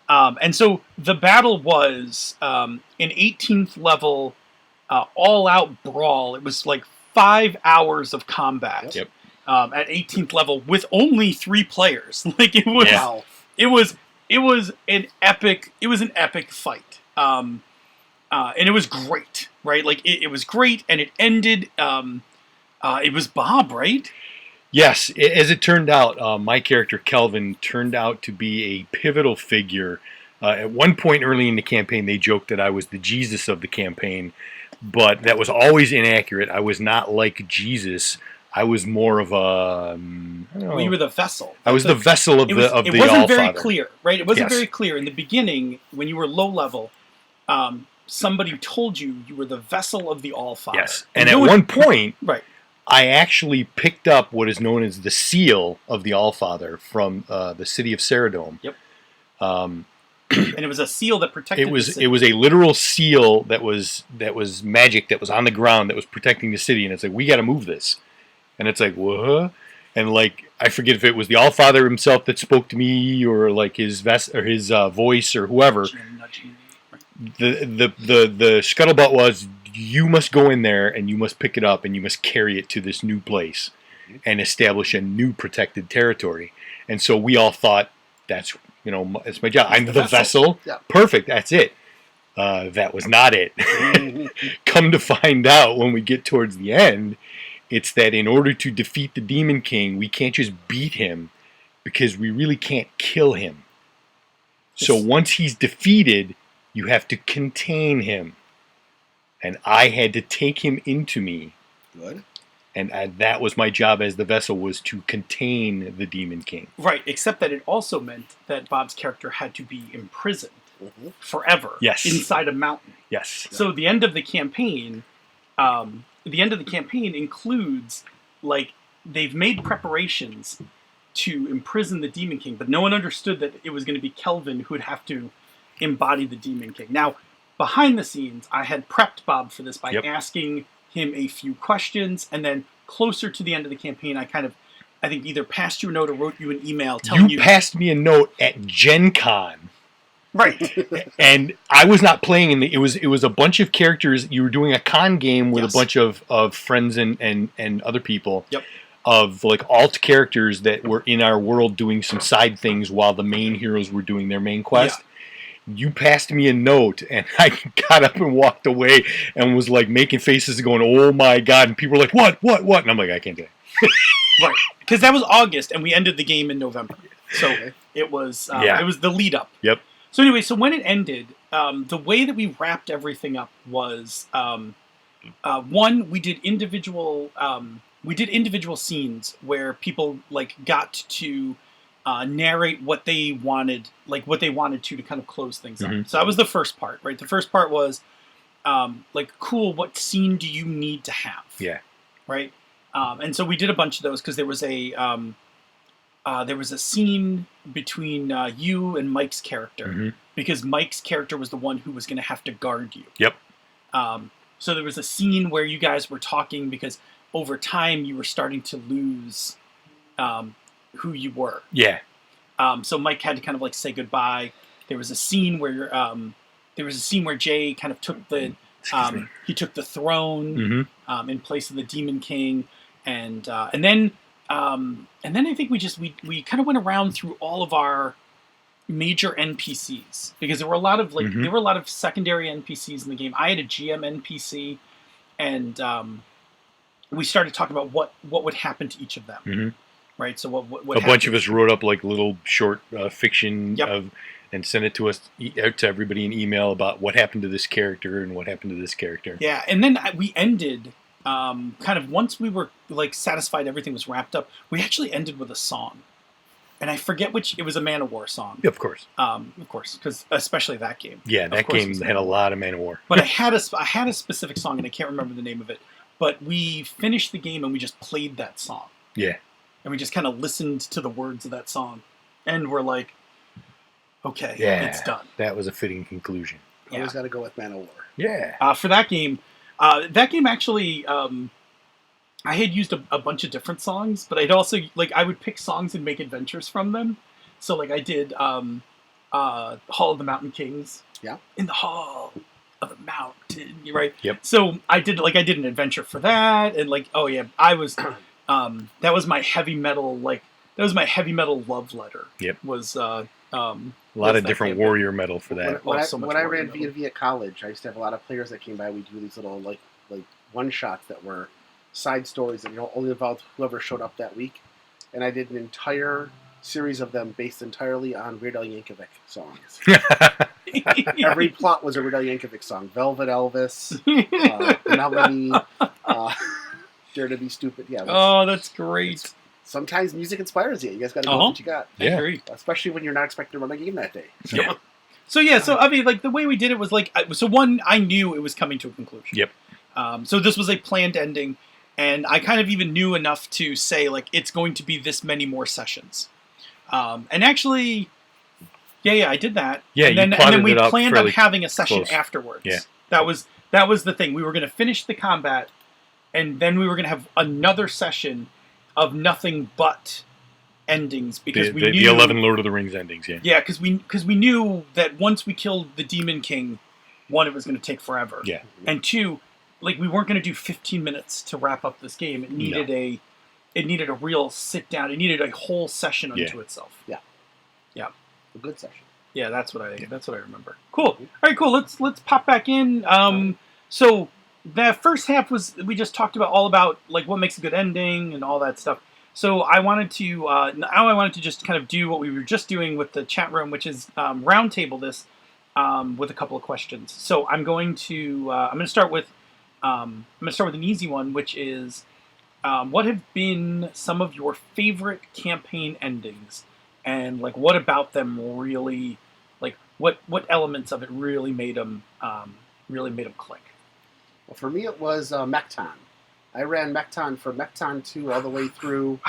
And so the battle was an 18th level all-out brawl. It was like 5 hours of combat at 18th level with only 3 players. Like it was, it was an epic fight, and it was great, right? Like it was great, and it ended. It was Bob, right? Yes, as it turned out, my character Kelvin turned out to be a pivotal figure. At one point early in the campaign, they joked that I was the Jesus of the campaign, but that was always inaccurate. I was not like Jesus. I was more of a... Well, you were the vessel. I was the vessel of the All-Father. It wasn't very clear, right? It wasn't very clear. In the beginning, when you were low level, somebody told you were the vessel of the All-Father. Yes, and at one point... Right. I actually picked up what is known as the seal of the Allfather from the city of Ceridome. Yep. And it was a seal that protected the city. It was a literal seal that was magic, that was on the ground, that was protecting the city. And it's like, we got to move this. And it's like, what? And like, I forget if it was the Allfather himself that spoke to me, or like his voice, or whoever. The scuttlebutt was, you must go in there and you must pick it up and you must carry it to this new place and establish a new protected territory. And so we all thought, it's my job. I'm the vessel. Yeah. Perfect. That's it. That was not it. Come to find out when we get towards the end, it's that in order to defeat the Demon King, we can't just beat him, because we really can't kill him. So once he's defeated, you have to contain him. And I had to take him into me. Good. And that was my job as the vessel, was to contain the Demon King. Right, except that it also meant that Bob's character had to be imprisoned forever inside a mountain. Yes. So the end of the campaign, includes, like, they've made preparations to imprison the Demon King, but no one understood that it was going to be Kelvin who would have to embody the Demon King. Now, behind the scenes, I had prepped Bob for this by asking him a few questions, and then closer to the end of the campaign, I think either passed you a note or wrote you an email telling you... You passed me a note at Gen Con. Right. And I was not playing in the. It was a bunch of characters. You were doing a con game with Yes. a bunch of friends and other people. Yep. Of like alt characters that were in our world doing some side things while the main heroes were doing their main quest. You passed me a note, and I got up and walked away, and was like making faces, going, "Oh my god!" And people were like, "What? And I'm like, "I can't do it." Right. Because that was August, and we ended the game in November. So it was Yeah. it was the lead up. Yep. So anyway, so when it ended, the way that we wrapped everything up was one, we did individual scenes where people like got to narrate what they wanted, to kind of close things up. Mhm. So that was the first part, right? The first part was like, cool, what scene do you need to have? Yeah. Right. And so we did a bunch of those because there was a scene between you and Mike's character, Mhm. because Mike's character was the one who was going to have to guard you. Yep. So there was a scene where you guys were talking because over time you were starting to lose who you were. Yeah. So Mike had to kind of like say goodbye. There was a scene where Jay kind of took the he took the throne Mhm. in place of the Demon King, and then I think we kind of went around through all of our major NPCs, because there were a lot of Mhm. there were a lot of secondary NPCs in the game. I had a GM NPC, and we started talking about what would happen to each of them. Mhm. Right. So what A bunch of us wrote up like little short fiction Yep. of, and sent it to us out to everybody in email about what happened to this character and what happened to this character. Yeah, and then we ended kind of once we were like satisfied everything was wrapped up. We actually ended with a song, and I forget which. It was a Man of War song. Of course. Because especially that game. Yeah, Of that course it game was had a lot of Man of War. But I had a specific song, and I can't remember the name of it. But we finished the game and we just played that song. Yeah. And we just kind of listened to the words of that song, and we're like, okay, Yeah. it's done. That was a fitting conclusion. Yeah. Always got to go with Man of War. Yeah. For that game actually, I had used a bunch of different songs, but I'd also I would pick songs and make adventures from them. So I did Hall of the Mountain Kings. Yeah. In the Hall of the Mountain, right? Yep. So I did an adventure for that, and I was that was my heavy metal love letter. Yep. Was A lot of different warrior metal for that. When I ran V&V at college, I used to have a lot of players that came by. We'd do these little like one shots that were side stories that only involved whoever showed up that week, and I did an entire series of them based entirely on Weird Al Yankovic songs. Every plot was a Weird Al Yankovic song. Velvet Elvis, Melanie, Dare to Be Stupid. Yeah. That's great. Sometimes music inspires you. You guys got to go with what you got. I Yeah. agree. Especially when you're not expecting to run a game that day. Yeah. So I mean, the way we did it was one, I knew it was coming to a conclusion. Yep. So this was a planned ending, and I kind of even knew enough to say it's going to be this many more sessions. And actually, I did that. Yeah, and then, you plotted we it out planned on fairly having a session close. afterwards. Yeah. That was the thing. We were going to finish the combat, and then we were going to have another session of nothing but endings, because we knew the 11 Lord of the Rings endings. Yeah. Yeah, because we knew that once we killed the Demon King, one, it was going to take forever. Yeah. And two, we weren't going to do 15 minutes to wrap up this game. It needed a real sit down. It needed a whole session unto itself. Yeah. A good session. Yeah, that's what I remember. Cool. All right, cool. Let's pop back in. So the first half we just talked about all about what makes a good ending and all that stuff. So I wanted to just kind of do what we were just doing with the chat room, which is roundtable this with a couple of questions. So I'm going to start with an easy one, which is what have been some of your favorite campaign endings, and what about them really, what elements of it really made them click? Well, for me, it was Mechton. I ran Mechton from Mechton 2 all the way through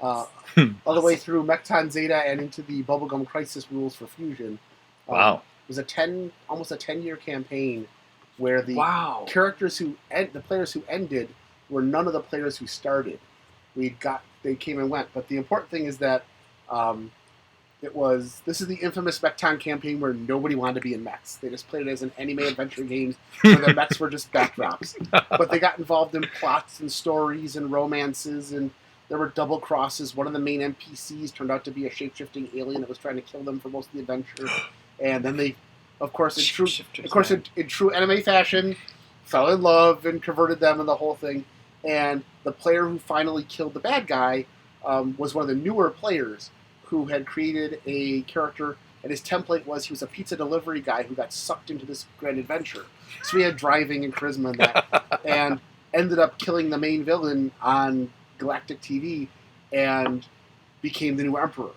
all the way through Mechton Zeta and into the Bubblegum Crisis rules for Fusion. Wow. It was almost a 10-year campaign where the the players who ended were none of the players who started. They came and went, but the important thing is that This is the infamous Mechton campaign where nobody wanted to be in mechs. They just played it as an anime adventure game where the mechs were just backdrops. But they got involved in plots and stories and romances, and there were double crosses. One of the main NPCs turned out to be a shape-shifting alien that was trying to kill them for most of the adventure. And then they, of course, in true anime fashion, fell in love and converted them and the whole thing. And the player who finally killed the bad guy was one of the newer players who had created a character, and his template was he was a pizza delivery guy who got sucked into this grand adventure. So he had driving and charisma and that, and ended up killing the main villain on Galactic TV and became the new emperor.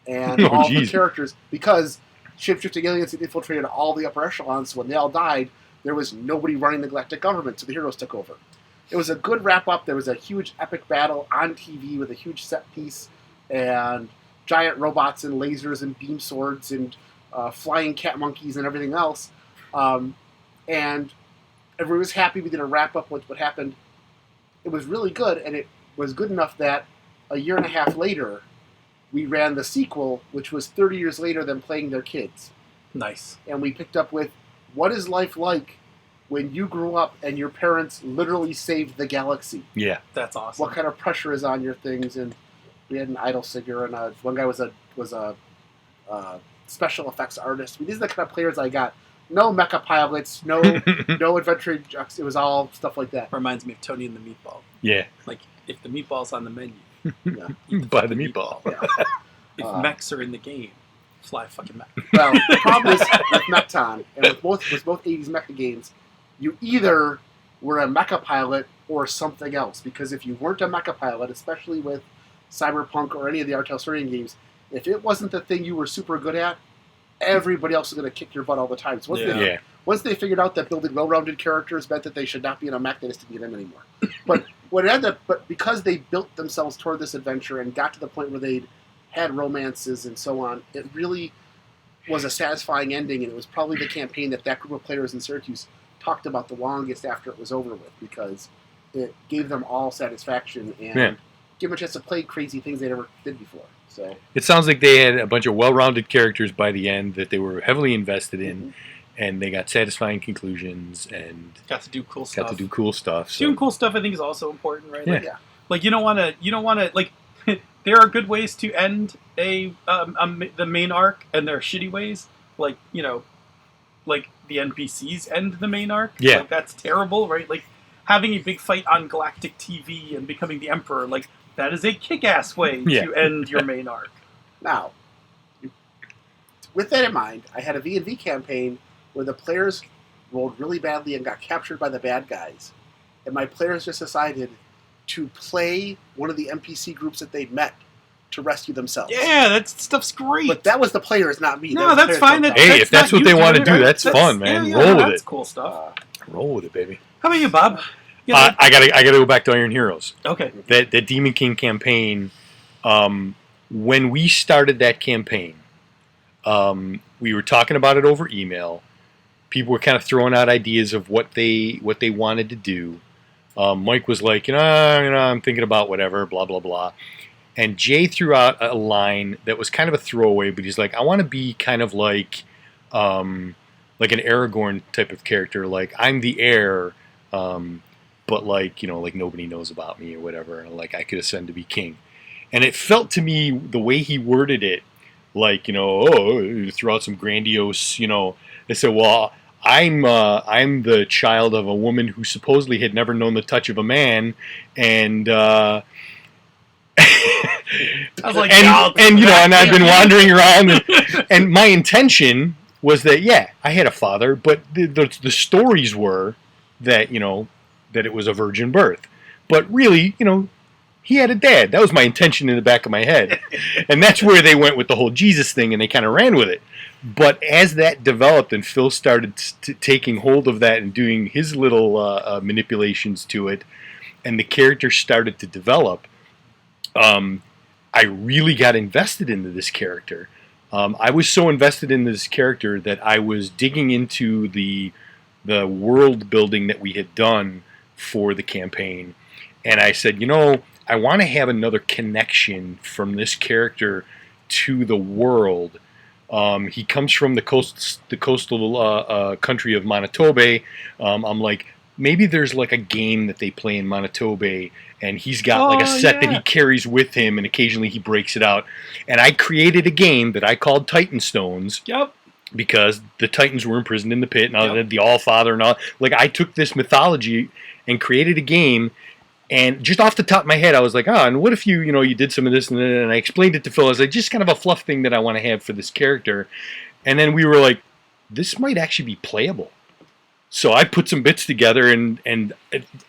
And all the characters, because shape-shifting aliens had infiltrated all the upper echelons, so when they all died, there was nobody running the galactic government, so the heroes took over. It was a good wrap-up. There was a huge epic battle on TV with a huge set piece, and giant robots and lasers and beam swords and flying cat monkeys and everything else. And everyone was happy. We did a wrap-up with what happened. It was really good, and it was good enough that a year and a half later, we ran the sequel, which was 30 years later than playing their kids. Nice. And we picked up with, what is life like when you grew up and your parents literally saved the galaxy? Yeah. That's awesome. What kind of pressure is on your things? And we had an idol singer, and one guy was a special effects artist. These are the kind of players I got. No mecha pilots, no adventure jocks. It was all stuff like that. Reminds me of Tony and the Meatball. Yeah. Like, if the meatball's on the menu, buy the meatball. Yeah. If mechs are in the game, fly fucking mech. Well, the problem is with Mechton, and with both 80s mecha games, you either were a mecha pilot or something else. Because if you weren't a mecha pilot, especially with Cyberpunk or any of the Artelsurian games, if it wasn't the thing you were super good at, everybody else is going to kick your butt all the time. So once they figured out that building well-rounded characters meant that they should not be in a mech, they just didn't get in anymore. But because they built themselves toward this adventure and got to the point where they'd had romances and so on, it really was a satisfying ending, and it was probably the campaign that group of players in Syracuse talked about the longest after it was over with, because it gave them all satisfaction and gave them a chance to play crazy things they never did before. So it sounds like they had a bunch of well-rounded characters by the end that they were heavily invested in, and they got satisfying conclusions and got to do cool stuff. So. Doing cool stuff, I think, is also important, right? Yeah. Like you don't want to like. There are good ways to end the main arc, and there are shitty ways, like like the NPCs end the main arc. Yeah, like, that's terrible, right? Like having a big fight on Galactic TV and becoming the Emperor, like that is a kick-ass way to end your main arc. Now, with that in mind, I had a V&V campaign where the players rolled really badly and got captured by the bad guys, and my players just decided to play one of the NPC groups that they'd met to rescue themselves. Yeah, that stuff's great. But that was the players, not me. No, that's fine. Hey, if that's what they want to do, that's fun, man. Roll with it. That's cool stuff. Roll with it, baby. How about you, Bob? I gotta go back to Iron Heroes. Okay. That Demon King campaign. When we started that campaign, we were talking about it over email. People were kind of throwing out ideas of what they wanted to do. Mike was like, I'm thinking about whatever, blah blah blah. And Jay threw out a line that was kind of a throwaway, but he's like, I want to be kind of like an Aragorn type of character. Like, I'm the heir, but like nobody knows about me or whatever. And like, I could ascend to be king. And it felt to me, the way he worded it, like, throw out some grandiose, they said, well, I'm the child of a woman who supposedly had never known the touch of a man, and I was like, and I've been wandering around, and my intention was that I had a father, but the stories were that that it was a virgin birth, but really he had a dad. That was my intention in the back of my head, and that's where they went with the whole Jesus thing, and they kind of ran with it. But as that developed and Phil started taking hold of that and doing his little manipulations to it, and the character started to develop, I really got invested into this character. I was so invested in this character that I was digging into the world building that we had done for the campaign, and I said, I want to have another connection from this character to the world. He comes from the coastal country of Manitoba. I'm like, maybe there's like a game that they play in Manitoba, and he's got like a set that he carries with him, and occasionally he breaks it out. And I created a game that I called Titan Stones. Yep. Because the Titans were imprisoned in the pit, and I had the All-Father and all. Like, I took this mythology and created a game, and just off the top of my head, I was like, and what if you did some of this, and I explained it to Phil. I was like, just kind of a fluff thing that I want to have for this character. And then we were like, this might actually be playable. So I put some bits together, and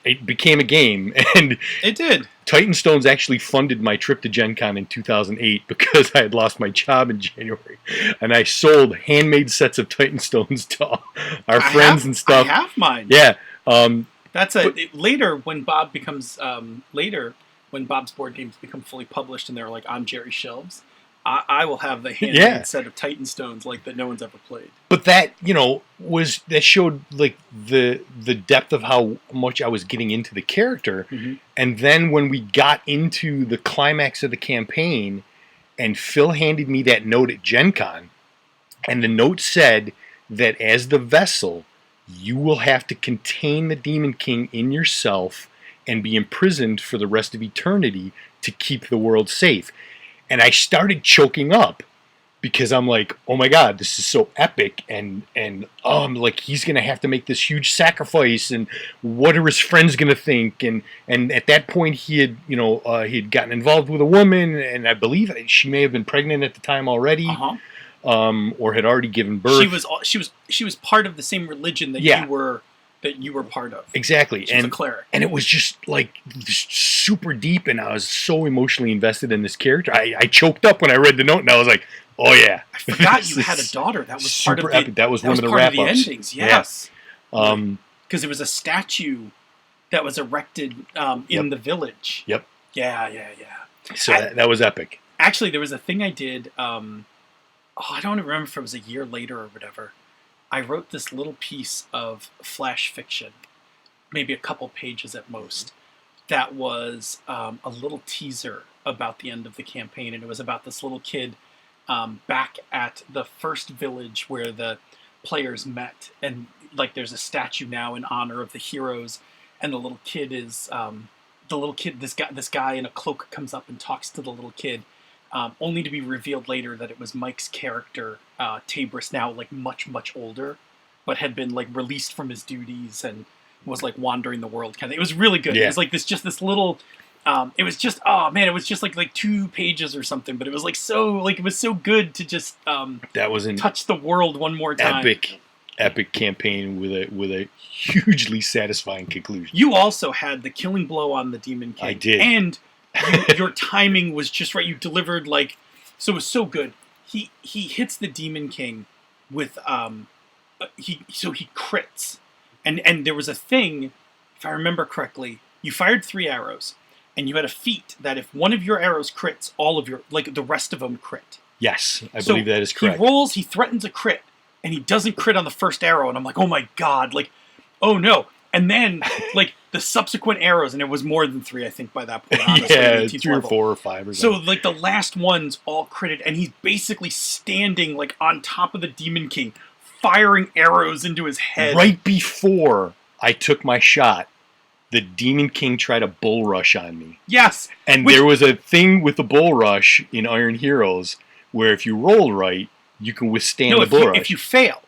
it became a game. And it did. Titan Stones actually funded my trip to Gen Con in 2008 because I had lost my job in January. And I sold handmade sets of Titan Stones to our friends and stuff. I have mine. Yeah. That's later when Bob becomes when Bob's board games become fully published and they're like on Jerry's shelves. I will have the handmade set of Titan Stones like that no one's ever played. But that, that showed like the depth of how much I was getting into the character. Mm-hmm. And then when we got into the climax of the campaign and Phil handed me that note at Gen Con, and the note said that as the vessel, you will have to contain the Demon King in yourself and be imprisoned for the rest of eternity to keep the world safe. And I started choking up because I'm like, oh my God, this is so epic. And I'm like, he's going to have to make this huge sacrifice. And what are his friends going to think? And at that point he had gotten involved with a woman, and I believe she may have been pregnant at the time already. Uh-huh. Or had already given birth. She was part of the same religion that you were part of. Exactly. She was a cleric. And it was just like super deep, and I was so emotionally invested in this character. I choked up when I read the note, and I was like, oh yeah. I forgot you had a daughter. That was super part of epic. That was one of the wrap-ups. The endings, yes. Because there was a statue that was erected in the village. Yep. Yeah. So that was epic. Actually, there was a thing I did, I don't remember if it was a year later or whatever. I wrote this little piece of flash fiction, maybe a couple pages at most, that was a little teaser about the end of the campaign, and it was about this little kid back at the first village where the players met, and like there's a statue now in honor of the heroes, and the little kid is this guy in a cloak comes up and talks to the little kid. Only to be revealed later that it was Mike's character, Tabris, now like much, much older, but had been like released from his duties and was like wandering the world kind of thing. It was really good. Yeah. It was like this little, it was just like 2 pages or something, but it was like it was so good to just that was touch the world one more time. Epic campaign with a hugely satisfying conclusion. You also had the killing blow on the Demon King. I did. And your timing was just right. You delivered so it was so good. He hits the Demon King with he crits, and there was a thing, if I remember correctly, you fired 3 arrows, and you had a feat that if one of your arrows crits, all of your the rest of them crit. Yes, I believe that is correct. He threatens a crit, and he doesn't crit on the first arrow, and I'm like, oh my God, oh no. And then, the subsequent arrows, and it was more than 3, I think, by that point. Honestly, yeah, 3 or 4 or 5 or something. So, the last ones all critted, and he's basically standing, on top of the Demon King, firing arrows into his head. Right before I took my shot, the Demon King tried a bull rush on me. Yes! And there was a thing with the bull rush in Iron Heroes, where if you roll right, you can withstand the bull rush. If you fail.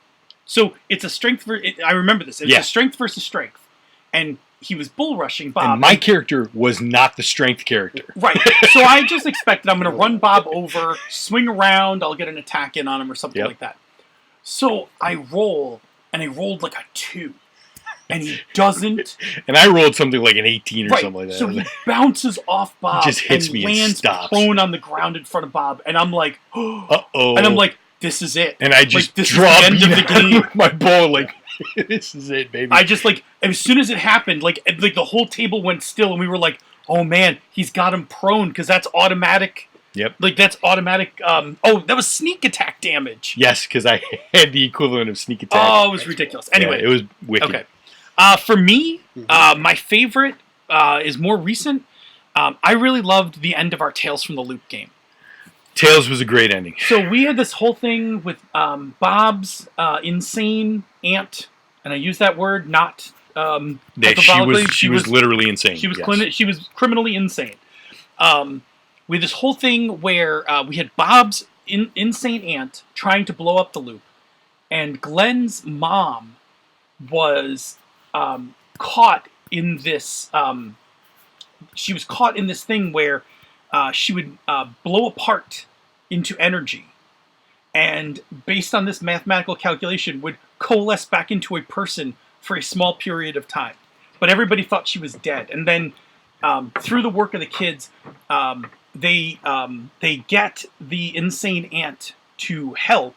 So it's a strength I remember this. It's a strength versus strength. And he was bull rushing Bob. And my character was not the strength character. Right. So I just expected I'm going to run Bob over, swing around, I'll get an attack in on him or something like that. So I roll, and I rolled a 2. And he doesn't. And I rolled something like an 18 or something like that. So he bounces off Bob, just hits and me lands and stops. prone on the ground in front of Bob. And I'm like, uh-oh. And I'm like, this is it. And I just dropped the end of the game with my bow, this is it, baby. I just, as soon as it happened, the whole table went still, and we were like, oh man, he's got him prone, because that's automatic. Yep. That's automatic, that was sneak attack damage. Yes, because I had the equivalent of sneak attack. Oh, it was ridiculous. Anyway. Yeah, it was wicked. Okay. For me, my favorite is more recent. I really loved the end of our Tales from the Loop game. Tails was a great ending. So we had this whole thing with Bob's insane aunt, and I use that word not hyperbolically. She was literally insane. She was she was criminally insane. We had this whole thing where we had Bob's insane aunt trying to blow up the loop, and Glenn's mom was caught in this. She was caught in this thing where she would blow apart into energy, and based on this mathematical calculation, would coalesce back into a person for a small period of time. But everybody thought she was dead, and then through the work of the kids, they get the insane aunt to help,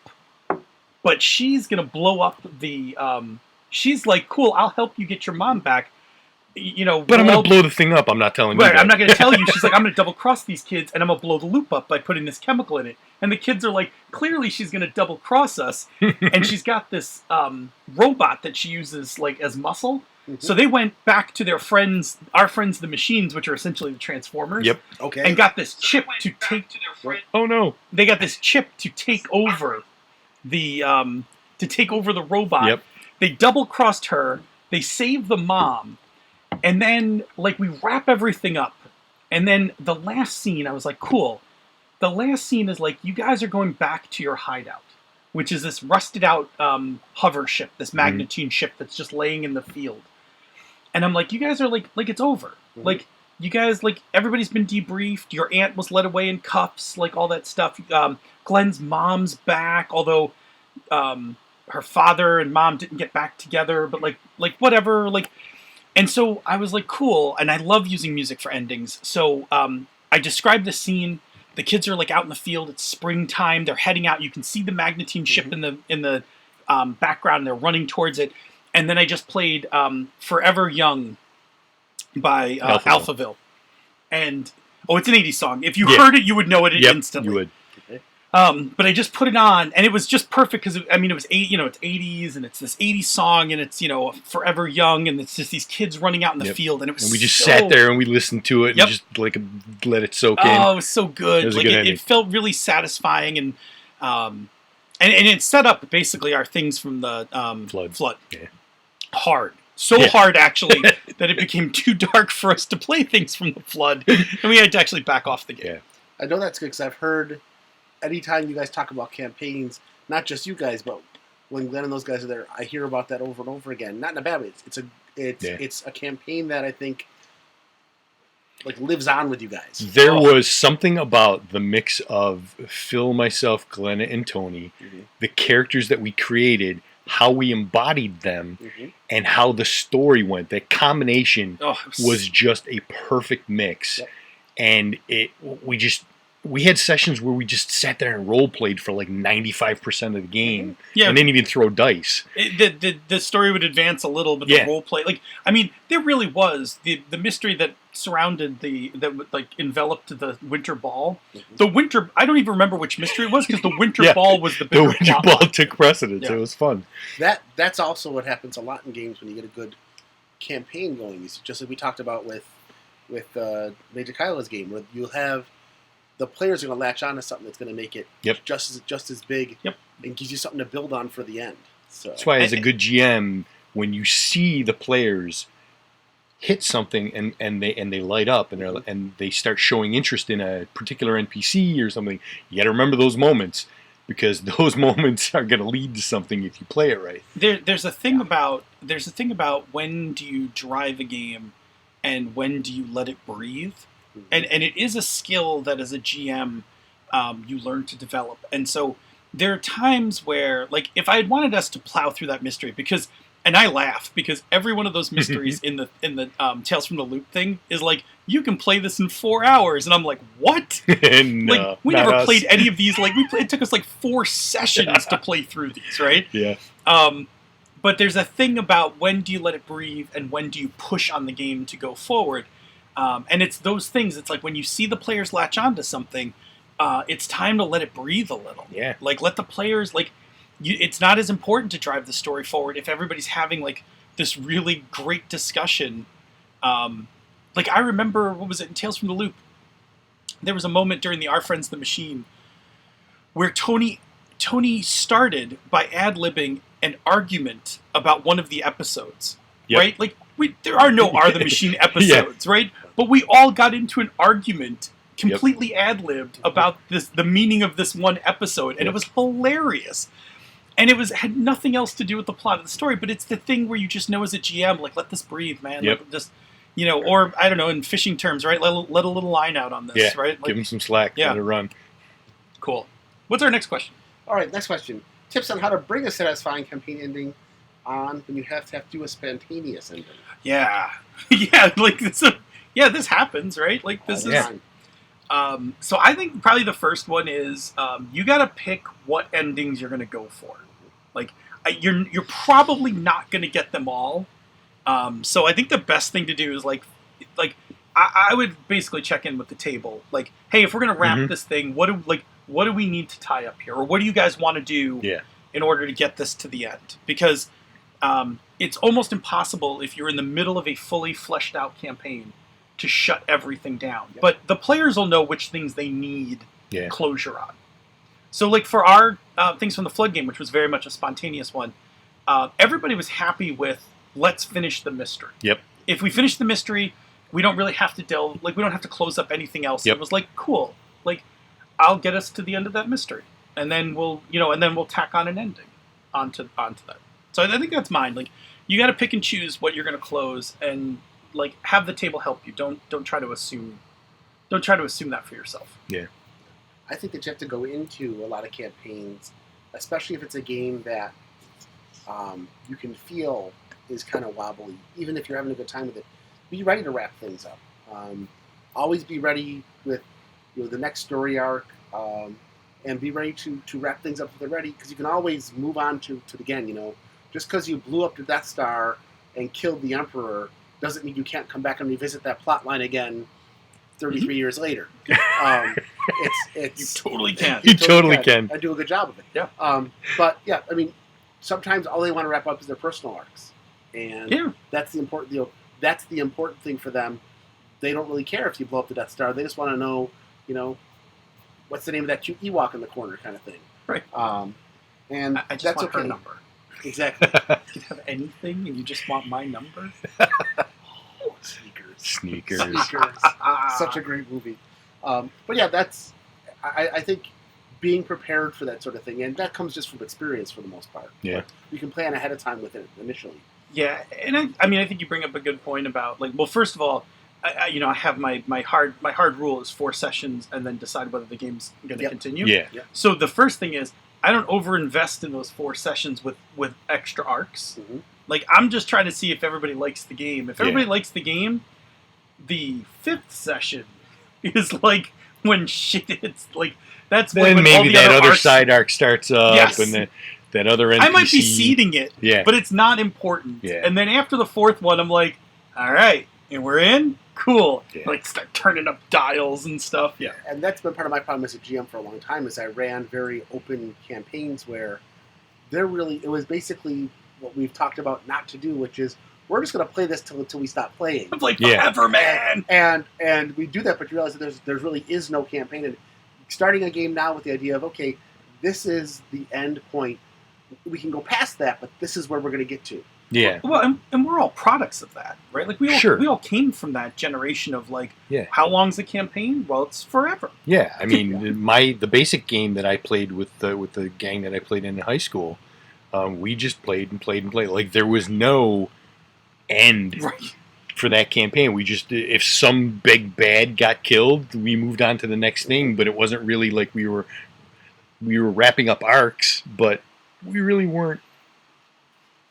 but she's gonna blow up the. She's like, "Cool, I'll help you get your mom back." But I'm going to blow the thing up. I'm not telling you. Right, I'm not going to tell you. She's like, I'm going to double cross these kids, and I'm going to blow the loop up by putting this chemical in it. And the kids are like, clearly she's going to double cross us. And she's got this robot that she uses like as muscle. Mm-hmm. So they went back to their friends, our friends, the machines, which are essentially the Transformers. Yep. Okay. And got this chip to take. Oh no! They got this chip to take over the robot. Yep. They double crossed her. They saved the mom. And then, like, we wrap everything up. And then the last scene, I was like, cool. The last scene is like, you guys are going back to your hideout, which is this rusted out hover ship, this magnitude ship that's just laying in the field. And I'm like, you guys are like it's over. Mm-hmm. Like, you guys, like, everybody's been debriefed. Your aunt was led away in cuffs, like, all that stuff. Glenn's mom's back, although her father and mom didn't get back together. But, like whatever, like... And so I was like, cool, and I love using music for endings. So I described the scene. The kids are like out in the field. It's springtime. They're heading out. You can see the Magnetine ship in the background. They're running towards it. And then I just played "Forever Young" by Alphaville. And it's an '80s song. If you heard it, you would know it instantly. You would. But I just put it on, and it was just perfect because it was it's 80s, and it's this 80s song, and it's Forever Young, and it's just these kids running out in the field, and it was. And we just sat there and we listened to it and just like let it soak in. Oh, it was so good. It was it felt really satisfying, and it set up basically our things from the flood. Yeah. Hard. So hard, actually, that it became too dark for us to play things from the flood, and we had to actually back off the game. Yeah. I know that's good because I've heard. Anytime you guys talk about campaigns, not just you guys, but when Glenn and those guys are there, I hear about that over and over again. Not in a bad way. It's a campaign that I think like lives on with you guys. There was something about the mix of Phil, myself, Glenn, and Tony, the characters that we created, how we embodied them, and how the story went. That combination was just a perfect mix, and we had sessions where we just sat there and role played for like 95% of the game, and didn't even throw dice. The story would advance a little, but the role play, there really was the mystery that surrounded enveloped the winter ball. The winter, I don't even remember which mystery it was because the winter ball was the bigger winter ball took precedence. It was fun. That's also what happens a lot in games when you get a good campaign going. It's just like we talked about with Major Kyla's game, where you'll have the players are going to latch on to something that's going to make it just as big and gives you something to build on for the end. So that's why, as a good GM, when you see the players hit something and they light up and they start showing interest in a particular NPC or something, you got to remember those moments because those moments are going to lead to something if you play it right. There's a thing about when do you drive a game and when do you let it breathe. And it is a skill that as a GM you learn to develop. And so there are times where, like, if I had wanted us to plow through that mystery, and I laugh because every one of those mysteries in the Tales from the Loop thing is like, you can play this in 4 hours, and I'm like, what? No, we never played any of these. Like, it took us like 4 sessions to play through these, right? Yeah. But there's a thing about when do you let it breathe and when do you push on the game to go forward. And it's those things. It's like when you see the players latch onto something, it's time to let it breathe a little. Yeah. Like, let the players, it's not as important to drive the story forward if everybody's having, like, this really great discussion. I remember, what was it, in Tales from the Loop? There was a moment during the Our Friends the Machine where Tony started by ad-libbing an argument about one of the episodes, Yep. right? Like, there are no Are the Machine episodes, right? But we all got into an argument, completely ad-libbed, about the meaning of this one episode, and it was hilarious. And it had nothing else to do with the plot of the story, but it's the thing where you just know as a GM, like, let this breathe, man. Yep. Like, just, or, I don't know, in fishing terms, right? Let a little line out on this, right? Like, give him some slack, let it run. Cool. What's our next question? All right, next question. Tips on how to bring a satisfying campaign ending on when you have to do a spontaneous ending. Yeah. Yeah, like, this happens, right? Like, this is... So I think probably the first one is you got to pick what endings you're going to go for. Like, you're probably not going to get them all. So I think the best thing to do is like I would basically check in with the table. Like, hey, if we're going to wrap this thing, what do we need to tie up here, or what do you guys want to do in order to get this to the end? Because it's almost impossible if you're in the middle of a fully fleshed out campaign to shut everything down. Yep. But the players will know which things they need closure on. So, like, for our Things from the Flood game, which was very much a spontaneous one, everybody was happy with, let's finish the mystery. Yep. If we finish the mystery, we don't really have to delve, like, we don't have to close up anything else. Yep. It was like, cool, like, I'll get us to the end of that mystery. And then we'll tack on an ending onto that. So I think that's mine. Like, you got to pick and choose what you're going to close, and like, have the table help you. Don't try to assume. Don't try to assume that for yourself. Yeah. I think that you have to go into a lot of campaigns, especially if it's a game that you can feel is kind of wobbly. Even if you're having a good time with it, be ready to wrap things up. Always be ready with the next story arc, and be ready to wrap things up if they're ready, because you can always move on to it again. Just because you blew up the Death Star and killed the Emperor doesn't mean you can't come back and revisit that plot line again 33 years later. You totally can. You totally can. And do a good job of it. Yeah. But, yeah, I mean, sometimes all they want to wrap up is their personal arcs. And that's the important that's the important thing for them. They don't really care if you blow up the Death Star. They just want to know, what's the name of that cute Ewok in the corner kind of thing. Right. And I just that's want okay. her number. Exactly. You have anything and you just want my number? Sneakers. Such a great movie. But yeah, I think being prepared for that sort of thing, and that comes just from experience for the most part. Yeah. But you can plan ahead of time with it initially. Yeah, and I mean, I think you bring up a good point about, like, well, first of all, I have my hard rule is 4 sessions and then decide whether the game's going to continue. Yeah. So the first thing is, I don't overinvest in those 4 sessions with extra arcs. Mm-hmm. Like, I'm just trying to see if everybody likes the game. If everybody likes the game, the 5th session is like when shit hits. Like, that's then when maybe all the that other arcs, side arc starts up, and that other NPC. I might be seeding it, but it's not important. Yeah. And then after the 4th one, I'm like, all right, and we're in? Cool. Yeah. Like, start turning up dials and stuff. Yeah. And that's been part of my problem as a GM for a long time, is I ran very open campaigns where it was basically what we've talked about not to do, which is, we're just going to play this until we stop playing. I'm like, forever, man! And we do that, but you realize that there really is no campaign. And starting a game now with the idea of, okay, this is the end point. We can go past that, but this is where we're going to get to. Yeah. Well, and we're all products of that, right? Like, we all came from that generation of, like, how long's the campaign? Well, it's forever. Yeah, I mean, the basic game that I played with the gang that I played in high school, we just played and played and played. Like, there was no end for that campaign. We just, if some big bad got killed, we moved on to the next thing. But it wasn't really like we were wrapping up arcs, but we really weren't.